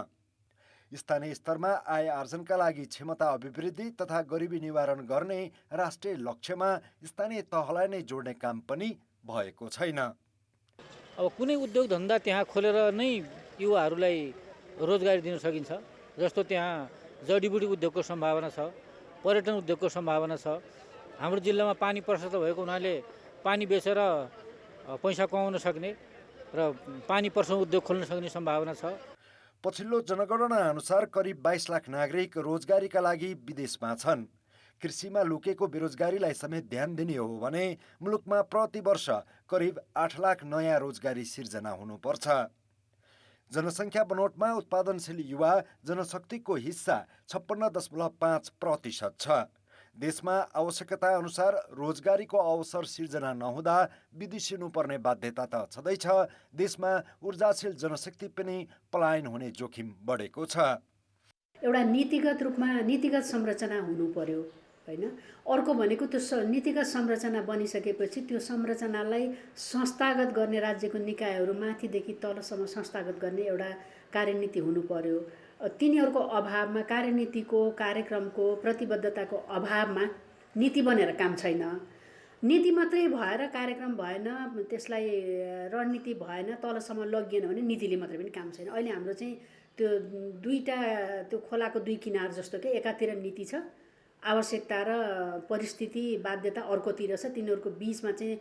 स्थानीय स्तरमा आय आर्जनका लागि क्षमता अभिवृद्धि तथा गरिबी निवारण गर्ने राष्ट्रिय लक्ष्यमा स्थानीय तहलाई नै जोड्ने काम पनि भएको छैन।
अब कुनै उद्योग धन्दा त्यहाँ खोलेर नै युवाहरूलाई रोजगारी दिन सकिन्छ। जस्तो त्यहाँ जडीबुटी उद्योगको सम्भावना छ, पर्यटन उद्योगको सम्भावना छ। हाम्रो जिल्लामा पानी प्रशस्त भएको हुनाले पानी बेचेर पैसा कमाउन सक्ने र पानी पर्साउने उद्योग खोल्न सक्ने सम्भावना छ।
पछिल्लो जनगणना अनुसार करिब 22 लाख नागरिक रोजगारीका लागि विदेशमा छन्। कृषिमा लुकेको बेरोजगारीलाई समेत ध्यान दिने हो भने मुलुकमा प्रति वर्ष करिब 8 लाख नयाँ रोजगारी सिर्जना हुनुपर्छ। जनसङ्ख्या बनोटमा उत्पादनशील युवा जनशक्तिको हिस्सा 56.5% छ। देशमा आवश्यकता अनुसार रोजगारीको अवसर सिर्जना नहुँदा विदेशिनुपर्ने बाध्यता त छँदैछ। देशमा ऊर्जाशील जनशक्ति पनि पलायन हुने जोखिम बढेको छ।
एउटा नीतिगत रूपमा नीतिगत संरचना हुनु पर्यो हैन। अर्को भनेको त्यो नीतिगत संरचना बनिसकेपछि त्यो संरचनालाई संस्थागत गर्ने राज्यको निकायहरू माथिदेखि तलसम्म संस्थागत गर्ने एउटा कार्यनीति हुनु पर्यो। तिनीहरूको अभावमा कार्यनीतिको कार्यक्रमको प्रतिबद्धताको अभावमा नीति बनेर काम छैन। नीति मात्रै भएर कार्यक्रम भएन, त्यसलाई रणनीति भएन, तलसम्म लगिएन भने नीतिले मात्रै पनि काम छैन। अहिले हाम्रो चाहिँ त्यो दुईटा त्यो खोलाको दुई किनार जस्तो के एकातिर नीति छ, आवश्यकता र परिस्थिति बाध्यता अर्कोतिर छ, तिनीहरूको बीचमा चाहिँ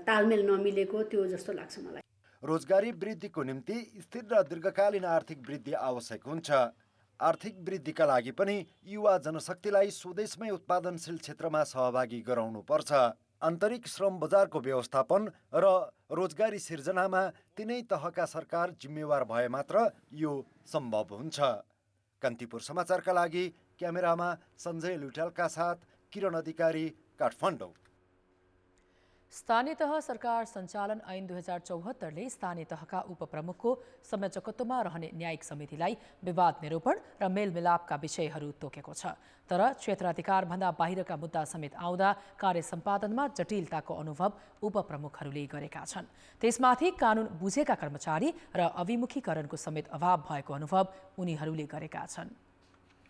तालमेल नमिलेको त्यो जस्तो लाग्छ मलाई।
रोजगारी वृद्धिको निम्ति स्थिर र दीर्घकालीन आर्थिक वृद्धि आवश्यक हुन्छ। आर्थिक वृद्धिका लागि पनि युवा जनशक्तिलाई स्वदेशमै उत्पादनशील क्षेत्रमा सहभागी गराउनुपर्छ। आन्तरिक श्रम बजारको व्यवस्थापन र रोजगारी सिर्जनामा तिनै तहका सरकार जिम्मेवार भए मात्र यो सम्भव हुन्छ। कान्तिपुर समाचारका लागि क्यामेरामा सञ्जय लुइटालका साथ किरण अधिकारी, काठमाडौँ।
स्थानीय तह सरकार सञ्चालन ऐन 2074ले स्थानीय तहका उपप्रमुखको संयोजकत्वमा रहने न्यायिक समितिलाई विवाद निरूपण र मेलमिलापका विषयहरू तोकेको छ। तर क्षेत्राधिकारभन्दा बाहिरका मुद्दा समेत आउँदा कार्य सम्पादनमा जटिलताको अनुभव उपप्रमुखहरूले गरेका छन्। त्यसमाथि कानुन बुझेका कर्मचारी र अभिमुखीकरणको समेत अभाव भएको अनुभव उनीहरूले गरेका छन्।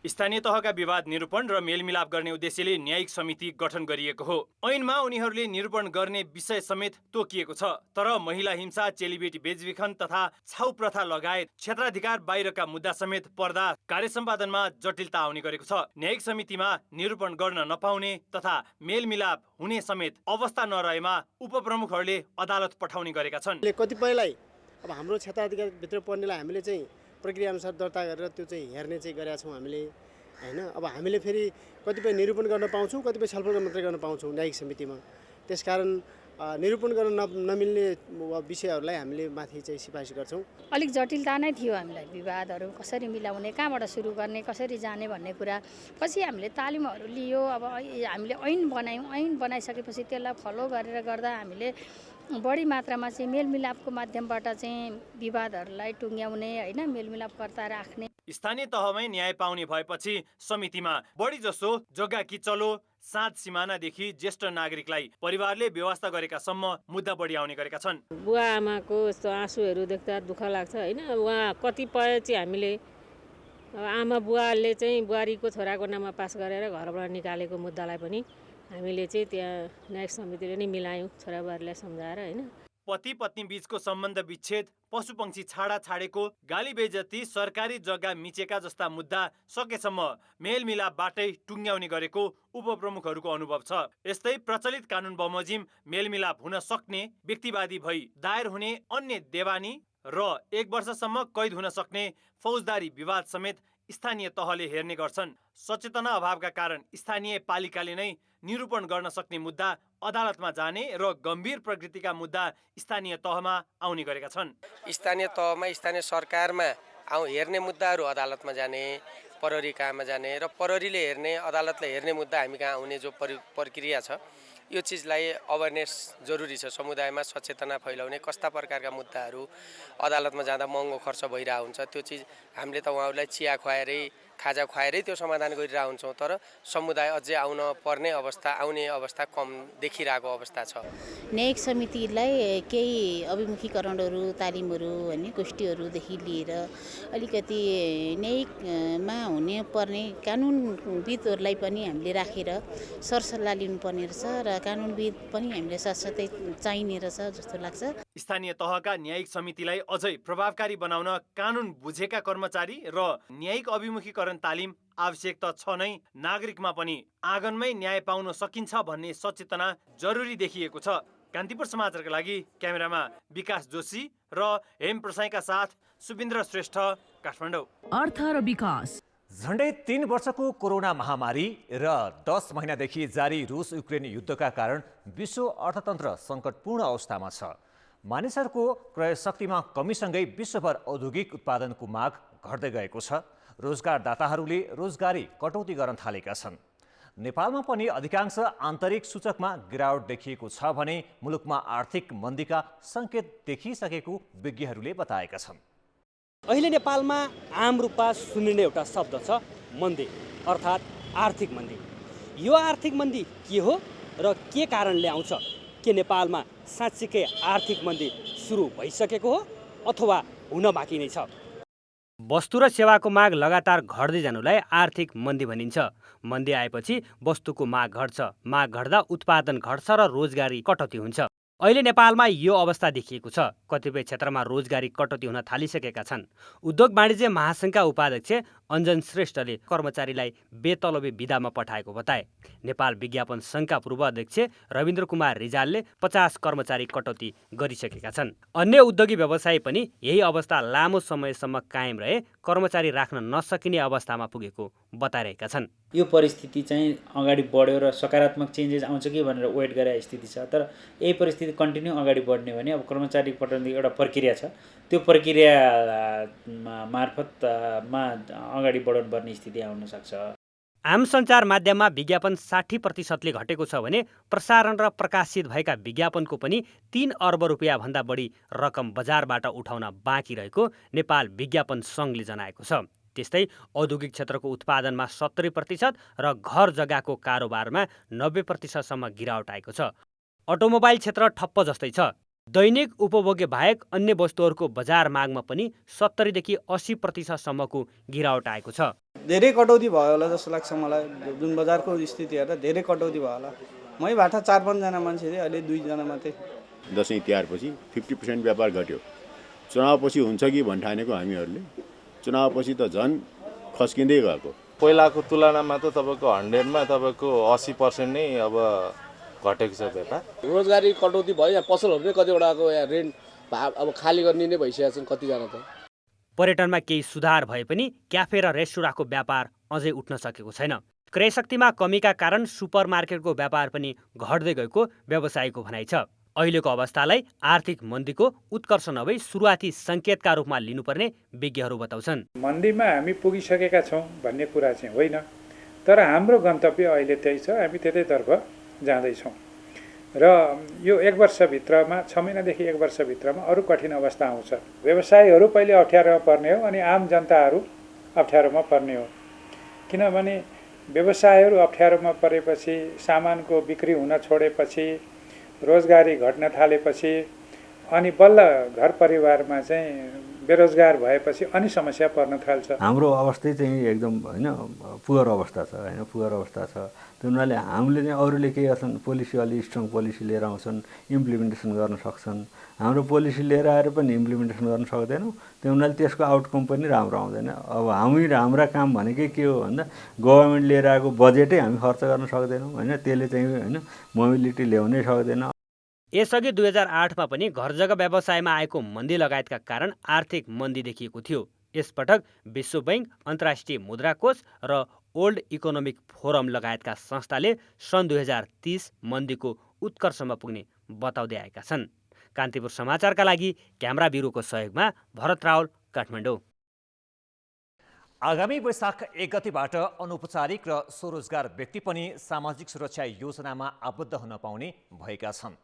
स्थानीय तहका विवाद निरूपण र मेलमिलाप गर्ने उद्देश्यले न्यायिक समिति गठन गरिएको हो। ऐनमा उनीहरूले निरूपण गर्ने विषय समेत तोकिएको छ। तर महिला हिंसा, चेलीबेटी बेचबिखन तथा छाउ प्रथा लगायत क्षेत्राधिकार बाहिरका मुद्दा समेत पर्दा कार्य सम्पादनमा जटिलता आउने गरेको छ। न्यायिक समितिमा निरूपण गर्न नपाउने तथा मेलमिलाप हुने समेत अवस्था नरहेमा उपप्रमुखहरूले अदालत पठाउने गरेका छन्।
कतिपयलाई अब हाम्रो क्षेत्राधिकारभित्र पर्नेलाई हामीले चाहिँ प्रक्रियाअनुसार दर्ता गरेर त्यो चाहिँ हेर्ने चाहिँ गरेका छौँ हामीले हैन। अब हामीले फेरि कतिपय निरूपण गर्न पाउँछौँ, कतिपय छलफल मात्रै गर्न पाउँछौँ न्यायिक समितिमा। त्यसकारण निरूपण गर्न नमिल्ने विषयहरूलाई हामीले माथि चाहिँ सिफारिस गर्छौँ।
अलिक जटिलता नै थियो हामीलाई, विवादहरू कसरी मिलाउने, कहाँबाट सुरु गर्ने, कसरी जाने भन्ने कुरा। पछि हामीले तालिमहरू लियो। अब हामीले ऐन बनायौँ, ऐन बनाइसकेपछि त्यसलाई फलो गरेर गर्दा हामीले बढी मात्रामा चाहिँ मेलमिलापको माध्यमबाट चाहिँ विवादहरूलाई टुङ्ग्याउने हैन, मेलमिलापकर्ता राख्ने।
स्थानीय तहमै न्याय पाउने भएपछि समितिमा बढी जसो जग्गा किचलो, साँझ सिमानादेखि ज्येष्ठ नागरिकलाई परिवारले व्यवस्था गरेकासम्म मुद्दा बढी आउने गरेका छन्।
बुवा आमाको यस्तो आँसुहरू देख्दा दुःख लाग्छ हैन। उहाँ कतिपय चाहिँ हामीले आमा बुवाले चाहिँ बुहारीको छोराको नाममा पास गरेर घरबाट निकालेको मुद्दालाई पनि हामीले चाहिँ त्यहाँ न्यायिक समितिले नै मिलायौँ छोराबुहारीलाई सम्झाएर हैन।
पति पत्नी बीचको सम्बन्ध विच्छेद, पशुपक्षी छाडा छाडेको, गाली बेइज्जती, सरकारी जग्गा मिचेका जस्ता मुद्दा सकेसम्म मेलमिलापबाटै टुङ्ग्याउने गरेको उपप्रमुखहरूको अनुभव छ। यस्तै प्रचलित कानुन बमोजिम मेलमिलाप हुन सक्ने, व्यक्तिवादी भई दायर हुने अन्य देवानी र 1 वर्षसम्म कैद हुन सक्ने फौजदारी विवाद समेत स्थानीय तहले हेर्ने गर्छन्। सचेतना अभावका कारण स्थानीय पालिकाले नै निरूपण गर्न सक्ने मुद्दा अदालतमा जाने र गम्भीर प्रकृतिका मुद्दा स्थानीय तहमा आउने गरेका छन्।
स्थानीय तहमा स्थानीय सरकारमा हेर्ने मुद्दाहरू अदालतमा जाने, प्रहरी कहाँमा जाने र प्रहरीले हेर्ने, अदालतले हेर्ने मुद्दा हामी कहाँ आउने जो प्रक्रिया छ, यो चिजलाई अवेरनेस जरुरी छ। समुदायमा सचेतना फैलाउने, कस्ता प्रकारका मुद्दाहरू अदालतमा जाँदा महँगो खर्च भइरहेको हुन्छ, त्यो चिज हामीले त उहाँहरूलाई चिया खुवाएरै, खाजा खुवाएरै त्यो समाधान गरिरहेको हुन्छौँ। तर समुदाय अझै आउने अवस्था कम देखिरहेको अवस्था छ।
न्यायिक समितिलाई केही अभिमुखीकरणहरू, तालिमहरू भन्ने गोष्ठीहरूदेखि लिएर अलिकति न्यायिकमा हुने पर्ने कानुनविदहरूलाई पनि हामीले राखेर सरसल्लाह लिनुपर्ने रहेछ र कानुनविद पनि हामीले साथसाथै चाहिने रहेछ जस्तो लाग्छ।
स्थानीय तहका न्यायिक समितिलाई अझै प्रभावकारी बनाउन कानुन बुझेका कर्मचारी र न्यायिक अभिमुखीकरण तालिम आवश्यक त छ नै, नागरिकमा पनि आँगनमै न्याय पाउन सकिन्छ भन्ने सचेतना जरुरी देखिएको छ। कान्तिपुर समाचारका लागि क्यामेरामा विकास जोशी र हेम प्रसाईका साथ सुबिन्द्र श्रेष्ठ, काठमाडौँ।
अर्थ र विकास।
झन्डै 3 वर्षको कोरोना महामारी र 10 महिनादेखि जारी रुस युक्रेन युद्धका कारण विश्व अर्थतन्त्र सङ्कटपूर्ण अवस्थामा छ। मानिसहरूको क्रय शक्तिमा कमीसँगै विश्वभर औद्योगिक उत्पादनको माग घट्दै गएको छ। रोजगारदाताहरूले रोजगारी कटौती गर्न थालेका छन्। नेपालमा पनि अधिकांश आन्तरिक सूचकमा गिरावट देखिएको छ भने मुलुकमा आर्थिक मन्दीका सङ्केत देखिसकेको विज्ञहरूले बताएका छन्।
अहिले नेपालमा आम रूपमा सुनिने एउटा शब्द छ मन्दी, अर्थात् आर्थिक मन्दी। यो आर्थिक मन्दी के हो र के कारणले आउँछ? के नेपालमा साँच्चीकै आर्थिक मन्दी सुरु भइसकेको हो अथवा हुन बाँकी नै छ?
वस्तु र सेवाको माग लगातार घट्दै जानुलाई आर्थिक मन्दी भनिन्छ। मन्दी आएपछि वस्तुको माग घट्छ, माग घट्दा उत्पादन घट्छ र रोजगारी कटौती हुन्छ। अहिले नेपालमा यो अवस्था देखिएको छ। कतिपय क्षेत्रमा रोजगारी कटौती हुन थालिसकेका छन्। उद्योग वाणिज्य महासङ्घका उपाध्यक्ष अञ्जन श्रेष्ठले कर्मचारीलाई बेतलबी बिदामा पठाएको बताए। नेपाल विज्ञापन सङ्घका पूर्व अध्यक्ष रविन्द्र कुमार रिजालले 50 कर्मचारी कटौती गरिसकेका छन्। अन्य उद्योगी व्यवसायी पनि यही अवस्था लामो समयसम्म कायम रहे कर्मचारी राख्न नसकिने अवस्थामा पुगेको बताइरहेका छन्।
यो परिस्थिति चाहिँ अगाडि बढ्यो र सकारात्मक चेन्जेस आउँछ कि भनेर वेट गरेको स्थिति छ। तर यही परिस्थिति कन्टिन्यू अगाडि बढ्ने भने अब कर्मचारी पठाउने एउटा प्रक्रिया छ, त्यो प्रक्रिया मार्फतमा अगाडि बढ्नुपर्ने स्थिति आउन सक्छ।
आम सञ्चार माध्यममा विज्ञापन 60% घटेको छ भने प्रसारण र प्रकाशित भएका विज्ञापनको पनि 3 अर्ब रुपियाँ भन्दा बढी रकम बजारबाट उठाउन बाँकी रहेको नेपाल विज्ञापन सङ्घले जनाएको छ। त्यस्तै औद्योगिक क्षेत्रको उत्पादनमा 70% र घर जग्गाको कारोबारमा 90% सम्म गिरावट आएको छ। अटोमोबाइल क्षेत्र ठप्प जस्तै छ। दैनिक उपभोग्य बाहेक अन्य वस्तुहरूको बजार मागमा पनि 70 देखि 80% सम्मको गिरावट आएको छ।
धेरै कटौती भयो होला जस्तो लाग्छ मलाई। जुन बजारको स्थिति हेर्दा धेरै कटौती भयो होला। मै भाटा 4-5 जना मान्छे थिए, अहिले 2 जना मात्रै।
दसैँ तिहारपछि 50% व्यापार घट्यो। चुनावपछि हुन्छ कि भन्ठानेको हामीहरूले, चुनावपछि त झन् खस्किँदै गएको।
पहिलाको तुलनामा त तपाईँको 100मा तपाईँको 80% नै अब घटेको छ व्यापार।
रोजगारी कटौती भयो, यहाँ पसलहरू नै कतिवटाको यहाँ रेन्ट अब खाली गर्ने नै भइसकेका छन् कतिजना त।
पर्यटनमा केही सुधार भए पनि क्याफे र रेस्टुराँको व्यापार अझै उठ्न सकेको छैन। क्रयशक्तिमा कमीका कारण सुपरमार्केटको व्यापार पनि घट्दै गएको व्यवसायीको भनाइ छ। अहिलेको अवस्थालाई आर्थिक मन्दीको उत्कर्ष नभई सुरुवाती सङ्केतका रूपमा लिनुपर्ने विज्ञहरू बताउँछन्।
मन्दीमा हामी पुगिसकेका छौँ भन्ने कुरा चाहिँ होइन, तर हाम्रो गन्तव्य अहिले त्यही छ, हामी त्यतैतर्फ जाँदैछौँ र यो 1 वर्षभित्रमा 6 महिनादेखि 1 वर्षभित्रमा अरू कठिन अवस्था आउँछ। व्यवसायीहरू पहिले अप्ठ्यारोमा पर्ने हो अनि आम जनताहरू अप्ठ्यारोमा पर्ने हो। किनभने व्यवसायहरू अप्ठ्यारोमा परेपछि, सामानको बिक्री हुन छोडेपछि, रोजगारी घट्न थालेपछि अनि बल्ल घर परिवारमा चाहिँ बेरोजगार भएपछि अनि समस्या पर्न थाल्छ।
हाम्रो अवस्था चाहिँ एकदम होइन पुवर अवस्था छ, होइन पुवर अवस्था छ।
त्यो हुनाले हामीले चाहिँ अरूले के गर्छन् पोलिसी अलि स्ट्रङ पोलिसी लिएर आउँछन् इम्प्लिमेन्टेसन गर्न सक्छन् हाम्रो पोलिसी लिएर आएर पनि इम्प्लिमेन्टेसन गर्न सक्दैनौँ त्यो हुनाले त्यसको आउटकम पनि राम्रो आउँदैन अब हाम्रा काम भनेकै के हो भन्दा गभर्मेन्ट लिएर आएको बजेटै हामी खर्च गर्न सक्दैनौँ होइन त्यसले चाहिँ होइन मोबिलिटी ल्याउनै सक्दैन
यसअघि 2008मा पनि घर जग्गा व्यवसायमा आएको मन्दी लगायतका कारण आर्थिक मन्दी देखिएको थियो यसपटक विश्व बैंक अन्तर्राष्ट्रिय मुद्रा कोष र ओल्ड इकोनोमिक फोरम लगायतका संस्थाले सन् 2030 मन्दीको उत्कर्षमा पुग्ने बताउँदै आएका छन् कान्तिपुर समाचारका लागि क्यामेरा ब्युरोको सहयोगमा भरत रावल काठमाडौँ
आगामी वैशाख 1 गतेबाट अनौपचारिक र स्वरोजगार व्यक्ति पनि सामाजिक सुरक्षा योजनामा आबद्ध हुन पाउने भएका छन्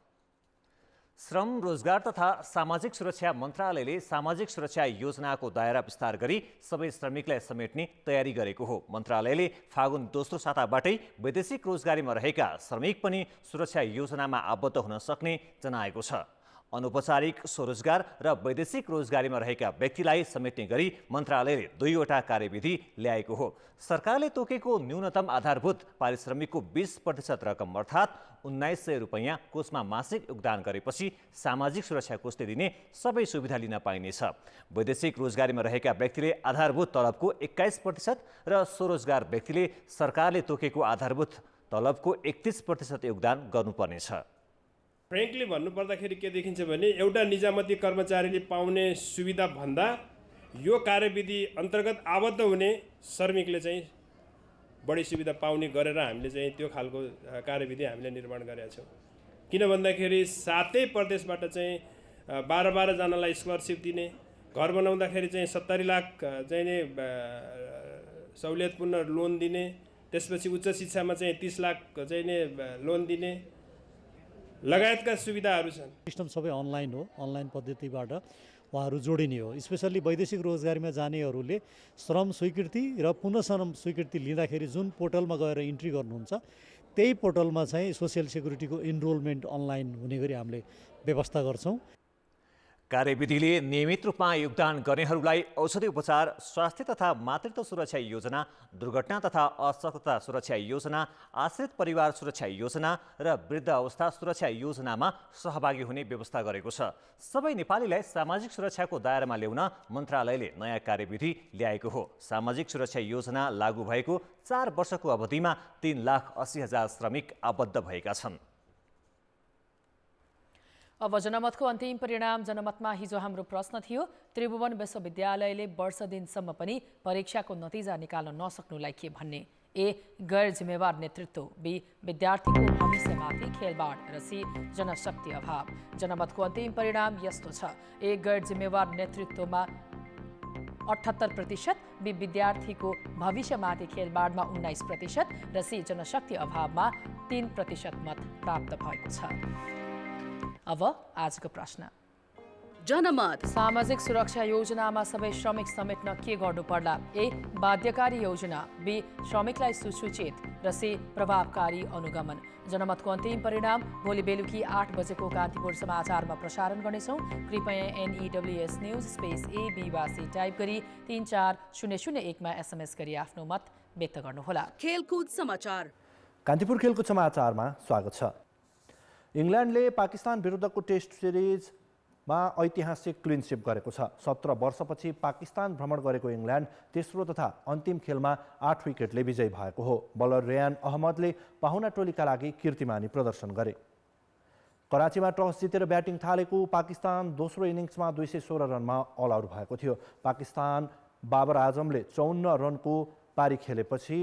श्रम रोजगार तथा सामाजिक सुरक्षा मन्त्रालयले सामाजिक सुरक्षा योजनाको दायरा विस्तार गरी सबै श्रमिकलाई समेट्ने तयारी गरेको हो मन्त्रालयले फागुन दोस्रो साताबाटै वैदेशिक रोजगारीमा रहेका श्रमिक पनि सुरक्षा योजनामा आबद्ध हुन सक्ने जनाएको छ अनौपचारिक स्वरोजगार र वैदेशिक रोजगारीमा रहेका व्यक्तिलाई समेट्ने गरी मन्त्रालयले 2वटा कार्यविधि ल्याएको हो सरकारले तोकेको न्यूनतम आधारभूत पारिश्रमिकको 20% रकम अर्थात् 1900 रुपैयाँ कोषमा मासिक योगदान गरेपछि सामाजिक सुरक्षा कोषले दिने सबै सुविधा लिन पाइनेछ वैदेशिक रोजगारीमा रहेका व्यक्तिले आधारभूत तलबको 21% र स्वरोजगार व्यक्तिले सरकारले तोकेको आधारभूत तलबको 31% योगदान गर्नुपर्नेछ
फ्रेङ्कली भन्नुपर्दाखेरि के देखिन्छ भने एउटा निजामती कर्मचारीले पाउने सुविधा भन्दा यो कार्यविधि अन्तर्गत आबद्ध हुने श्रमिकले चाहिँ बढी सुविधा पाउने गरेर हामीले चाहिँ त्यो खालको कार्यविधि हामीले निर्माण गरेका छौँ किन भन्दाखेरि 7 प्रदेशबाट चाहिँ 12 जनालाई स्कलरसिप दिने घर बनाउँदाखेरि चाहिँ 70 लाख चाहिँ नै सहुलियतपूर्ण लोन दिने त्यसपछि उच्च शिक्षामा चाहिँ 30 लाख चाहिँ नै लोन दिने लगायतका सुविधाहरू छन्
सिस्टम सबै अनलाइन हो अनलाइन पद्धतिबाट उहाँहरू जोडिने हो स्पेसल्ली वैदेशिक रोजगारीमा जानेहरूले श्रम स्वीकृति र पुनः श्रम स्वीकृति लिँदाखेरि जुन पोर्टलमा गएर इन्ट्री गर्नुहुन्छ त्यही पोर्टलमा चाहिँ सोसियल सेक्युरिटीको इनरोलमेन्ट अनलाइन हुने गरी हामीले व्यवस्था गर्छौँ
कार्यविधिले नियमित रूपमा योगदान गर्नेहरूलाई औषधि उपचार स्वास्थ्य तथा मातृत्व सुरक्षा योजना दुर्घटना तथा अशक्तता सुरक्षा योजना आश्रित परिवार सुरक्षा योजना र वृद्ध अवस्था सुरक्षा योजनामा सहभागी हुने व्यवस्था गरेको छ सबै नेपालीलाई सामाजिक सुरक्षाको दायरामा ल्याउन मन्त्रालयले नयाँ कार्यविधि ल्याएको हो सामाजिक सुरक्षा योजना लागू भएको 4 वर्षको अवधिमा 3,80,000 श्रमिक आबद्ध भएका छन्
अब जनमतको अन्तिम परिणाम जनमतमा हिजो हाम्रो प्रश्न थियो त्रिभुवन विश्वविद्यालयले वर्ष दिनसम्म पनि परीक्षाको नतिजा निकाल्न नसक्नुलाई के भन्ने ए गैर जिम्मेवार नेतृत्व बी विद्यार्थीको भविष्यमाथि खेलबाड र सी जनशक्ति अभाव जनमतको अन्तिम परिणाम यस्तो छ ए गैर जिम्मेवार नेतृत्वमा 78% बी विद्यार्थीको भविष्यमाथि खेलबाडमा 19% र सी जनशक्ति अभावमा 3% मत प्राप्त भएको छ अब आजको प्रश्न
जनमत
सामाजिक सुरक्षा योजनामा सबै श्रमिक समेट्न के गर्नु पर्ला ए बाध्यकारी योजना बी श्रमिकलाई सुसूचित र सी प्रभावकारी अनुगमन जनमतको अन्तिम परिणाम भोलि बेलुकी 8 बजेको कान्तिपुर समाचारमा प्रसारण गर्नेछौँ कृपया NEWS न्युज स्पेस AB वा सी टाइप गरी 34001 मा SMS गरी आफ्नो मत व्यक्त गर्नुहोला
खेलकुद समाचार
कान्तिपुर खेलकुद समाचारमा स्वागत छ इङ्ल्यान्डले पाकिस्तान विरुद्धको टेस्ट सिरिजमा ऐतिहासिक क्लिन स्विप गरेको छ 17 वर्षपछि पाकिस्तान भ्रमण गरेको इङ्ल्यान्ड तेस्रो तथा अन्तिम खेलमा 8 विकेटले विजयी भएको हो बलर रेयान अहमदले पाहुना टोलीका लागि कीर्तिमानी प्रदर्शन गरे कराचीमा टस जितेर ब्याटिङ थालेको पाकिस्तान दोस्रो इनिङ्समा 216 रनमा अल आउट भएको थियो पाकिस्तान बाबर आजमले 54 रनको पारी खेलेपछि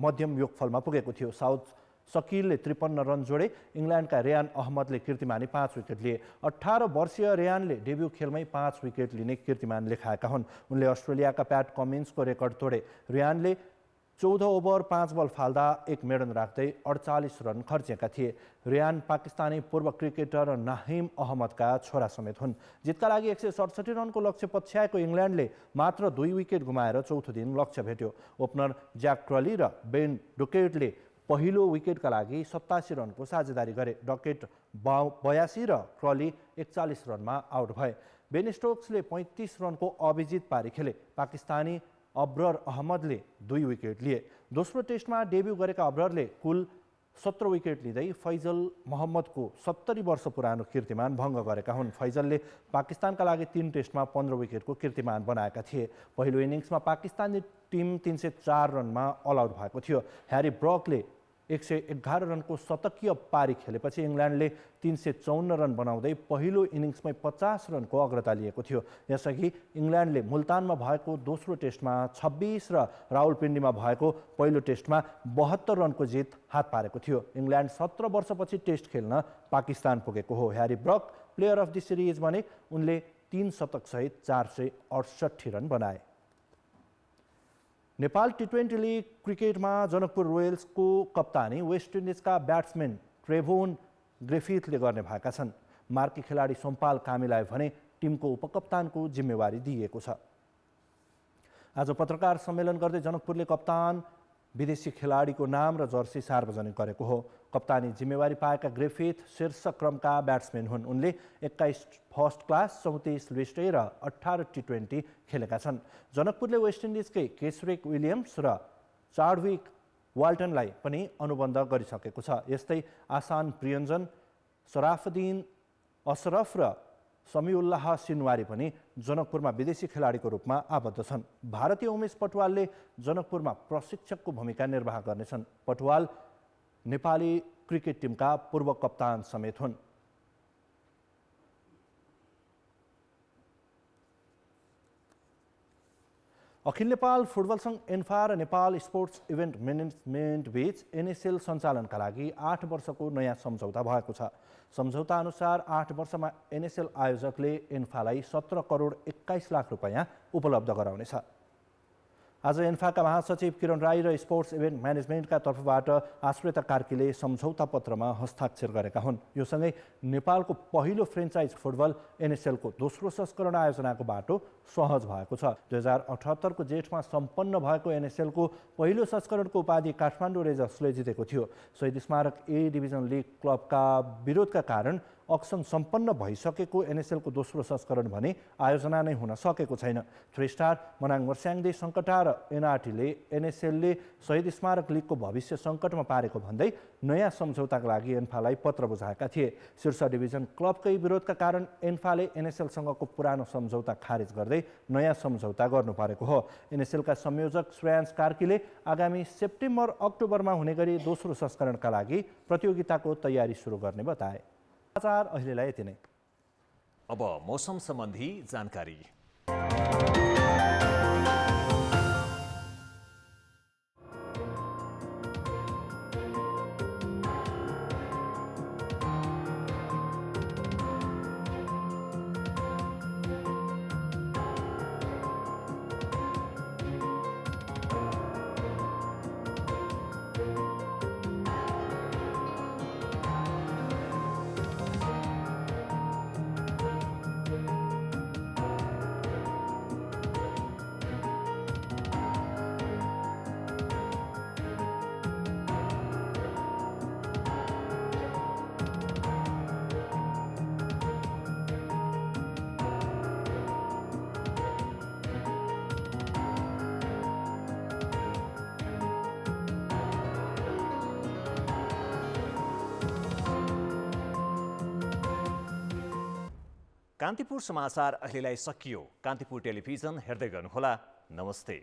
मध्यम योगफलमा पुगेको थियो साउथ सकिलले 53 रन जोडे इङ्ल्यान्डका रेयान अहमदले कीर्तिमानी 5 विकेट लिए 18 वर्षीय रेयानले डेब्यू खेलमै 5 विकेट लिने कीर्तिमान लेखाएका हुन् उनले अस्ट्रेलियाका प्याट कमिन्सको रेकर्ड तोडे रेयानले 14 ओभर 5 बल फाल्दा 1 मेडन राख्दै 48 रन खर्चेका थिए रेयान पाकिस्तानी पूर्व क्रिकेटर नाहिम अहमदका छोरा समेत हुन् जितका लागि 167 रनको लक्ष्य पछ्याएको इङ्ल्यान्डले मात्र 2 विकेट गुमाएर चौथो दिन लक्ष्य भेट्यो ओपनर ज्याक ट्रली र बेन डुकेटले पहिलो विकेटका लागि 87 रनको साझेदारी गरे डकेट 82 र ट्रली 41 रनमा आउट भए बेन स्टोक्सले 35 रनको अभिजित पारी खेले पाकिस्तानी अब्रर अहमदले 2 विकेट लिए दोस्रो टेस्टमा डेब्यू गरेका अब्ररले कुल 17 विकेट लिँदै फैजल मोहम्मदको 70 वर्ष पुरानो कीर्तिमान भङ्ग गरेका हुन्। फैजलले पाकिस्तानका लागि 3 टेस्टमा 15 विकेटको कीर्तिमान बनाएका थिए। पहिलो इनिङ्समा पाकिस्तानी टिम 304 रनमा अल आउट भएको थियो। ह्यारी ब्रकले 111 रनको शतकीय पारी खेलेपछि इङ्ल्यान्डले 354 रन बनाउँदै पहिलो इनिङ्समै 50 रनको अग्रता लिएको थियो। यसअघि इङ्ल्यान्डले मुल्तानमा भएको दोस्रो टेस्टमा 26 र रावलपिण्डीमा भएको पहिलो टेस्टमा 72 रनको जित हात पारेको थियो। इङ्ल्यान्ड 17 वर्षपछि टेस्ट खेल्न पाकिस्तान पुगेको हो। Harry book player of the series बने। उनले 3 शतकसहित 468 रन बनाए। नेपाल टी20 लिग क्रिकेटमा जनकपुर रोयल्सको कप्तानी वेस्ट इन्डिजका ब्याट्सम्यान ट्रेभोन ग्रिफिथले गर्ने भएका छन्। मार्की खेलाडी सोमपाल कामीलाई भने टिमको उपकप्तानको जिम्मेवारी दिइएको छ। आज पत्रकार सम्मेलन गर्दै जनकपुरले कप्तान, विदेशी खेलाडीको नाम र जर्सी सार्वजनिक गरेको हो। कप्तानी जिम्मेवारी पाएका ग्रिफिथ शीर्ष क्रमका ब्याट्सम्यान हुन्। उनले 21 फर्स्ट क्लास, 34 लिस्टे र 18 टी20 खेलेका छन्। जनकपुरले वेस्ट इन्डिजकै केसरिक विलियम्स र चार्डविक वाल्टनलाई पनि अनुबन्ध गरिसकेको छ। यस्तै आसान प्रियञ्जन, सराफुद्दिन अशरफ र समीउल्लाह सिनवारी पनि जनकपुरमा विदेशी खेलाडीको रूपमा आबद्ध छन्। भारतीय उमेश पटवालले जनकपुरमा प्रशिक्षकको भूमिका निर्वाह गर्नेछन्। पटवाल नेपाली क्रिकेट टिमका पूर्व कप्तान समेत हुन्। अखिल नेपाल फुटबल सङ्घ एन्फा र नेपाल स्पोर्ट्स इभेन्ट म्यानेजमेन्ट बीच एनएसएल सञ्चालनका लागि 8 वर्षको नयाँ सम्झौता भएको छ। सम्झौता अनुसार 8 वर्षमा एनएसएल आयोजकले एन्फालाई 17 करोड 21 लाख रुपैयाँ उपलब्ध गराउनेछ। आज एन्फाका महासचिव किरण राई र स्पोर्ट्स इभेन्ट म्यानेजमेन्टका तर्फबाट आश्रिता कार्कीले सम्झौता पत्रमा हस्ताक्षर गरेका हुन्। यो सँगै नेपालको पहिलो फ्रेन्चाइज फुटबल एनएसएलको दोस्रो संस्करण आयोजनाको बाटो सहज भएको छ। 2078 को जेठमा सम्पन्न भएको एनएसएलको पहिलो संस्करणको उपाधि काठमाडौँ रेजर्सले जितेको थियो। शहीद स्मारक ए डिभिजन लिग क्लबका विरोधका कारण अक्सन सम्पन्न भइसकेको एनएसएलको दोस्रो संस्करण भने आयोजना नै हुन सकेको छैन। 3 स्टार, मनाङ मर्स्याङदे सङ्कटा र एनआरटीले एनएसएलले शहीद स्मारक लिगको भविष्य सङ्कटमा पारेको भन्दै नयाँ सम्झौताका लागि एन्फालाई पत्र बुझाएका थिए। शीर्ष डिभिजन क्लबकै विरोधका कारण एन्फाले एनएसएलसँगको पुरानो सम्झौता खारेज गर्दै नयाँ सम्झौता गर्नु परेको हो। एनएसएलका संयोजक श्रेयांश कार्कीले आगामी सेप्टेम्बर अक्टोबरमा हुने गरी दोस्रो संस्करणका लागि प्रतियोगिताको तयारी सुरु गर्ने बताए। समाचार अहिलेलाई यति नै।
अब मौसम सम्बन्धी जानकारी। कान्तिपुर समाचार अहिलेलाई सकियो। कान्तिपुर टेलिभिजन हेर्दै गर्नुहोला। नमस्ते।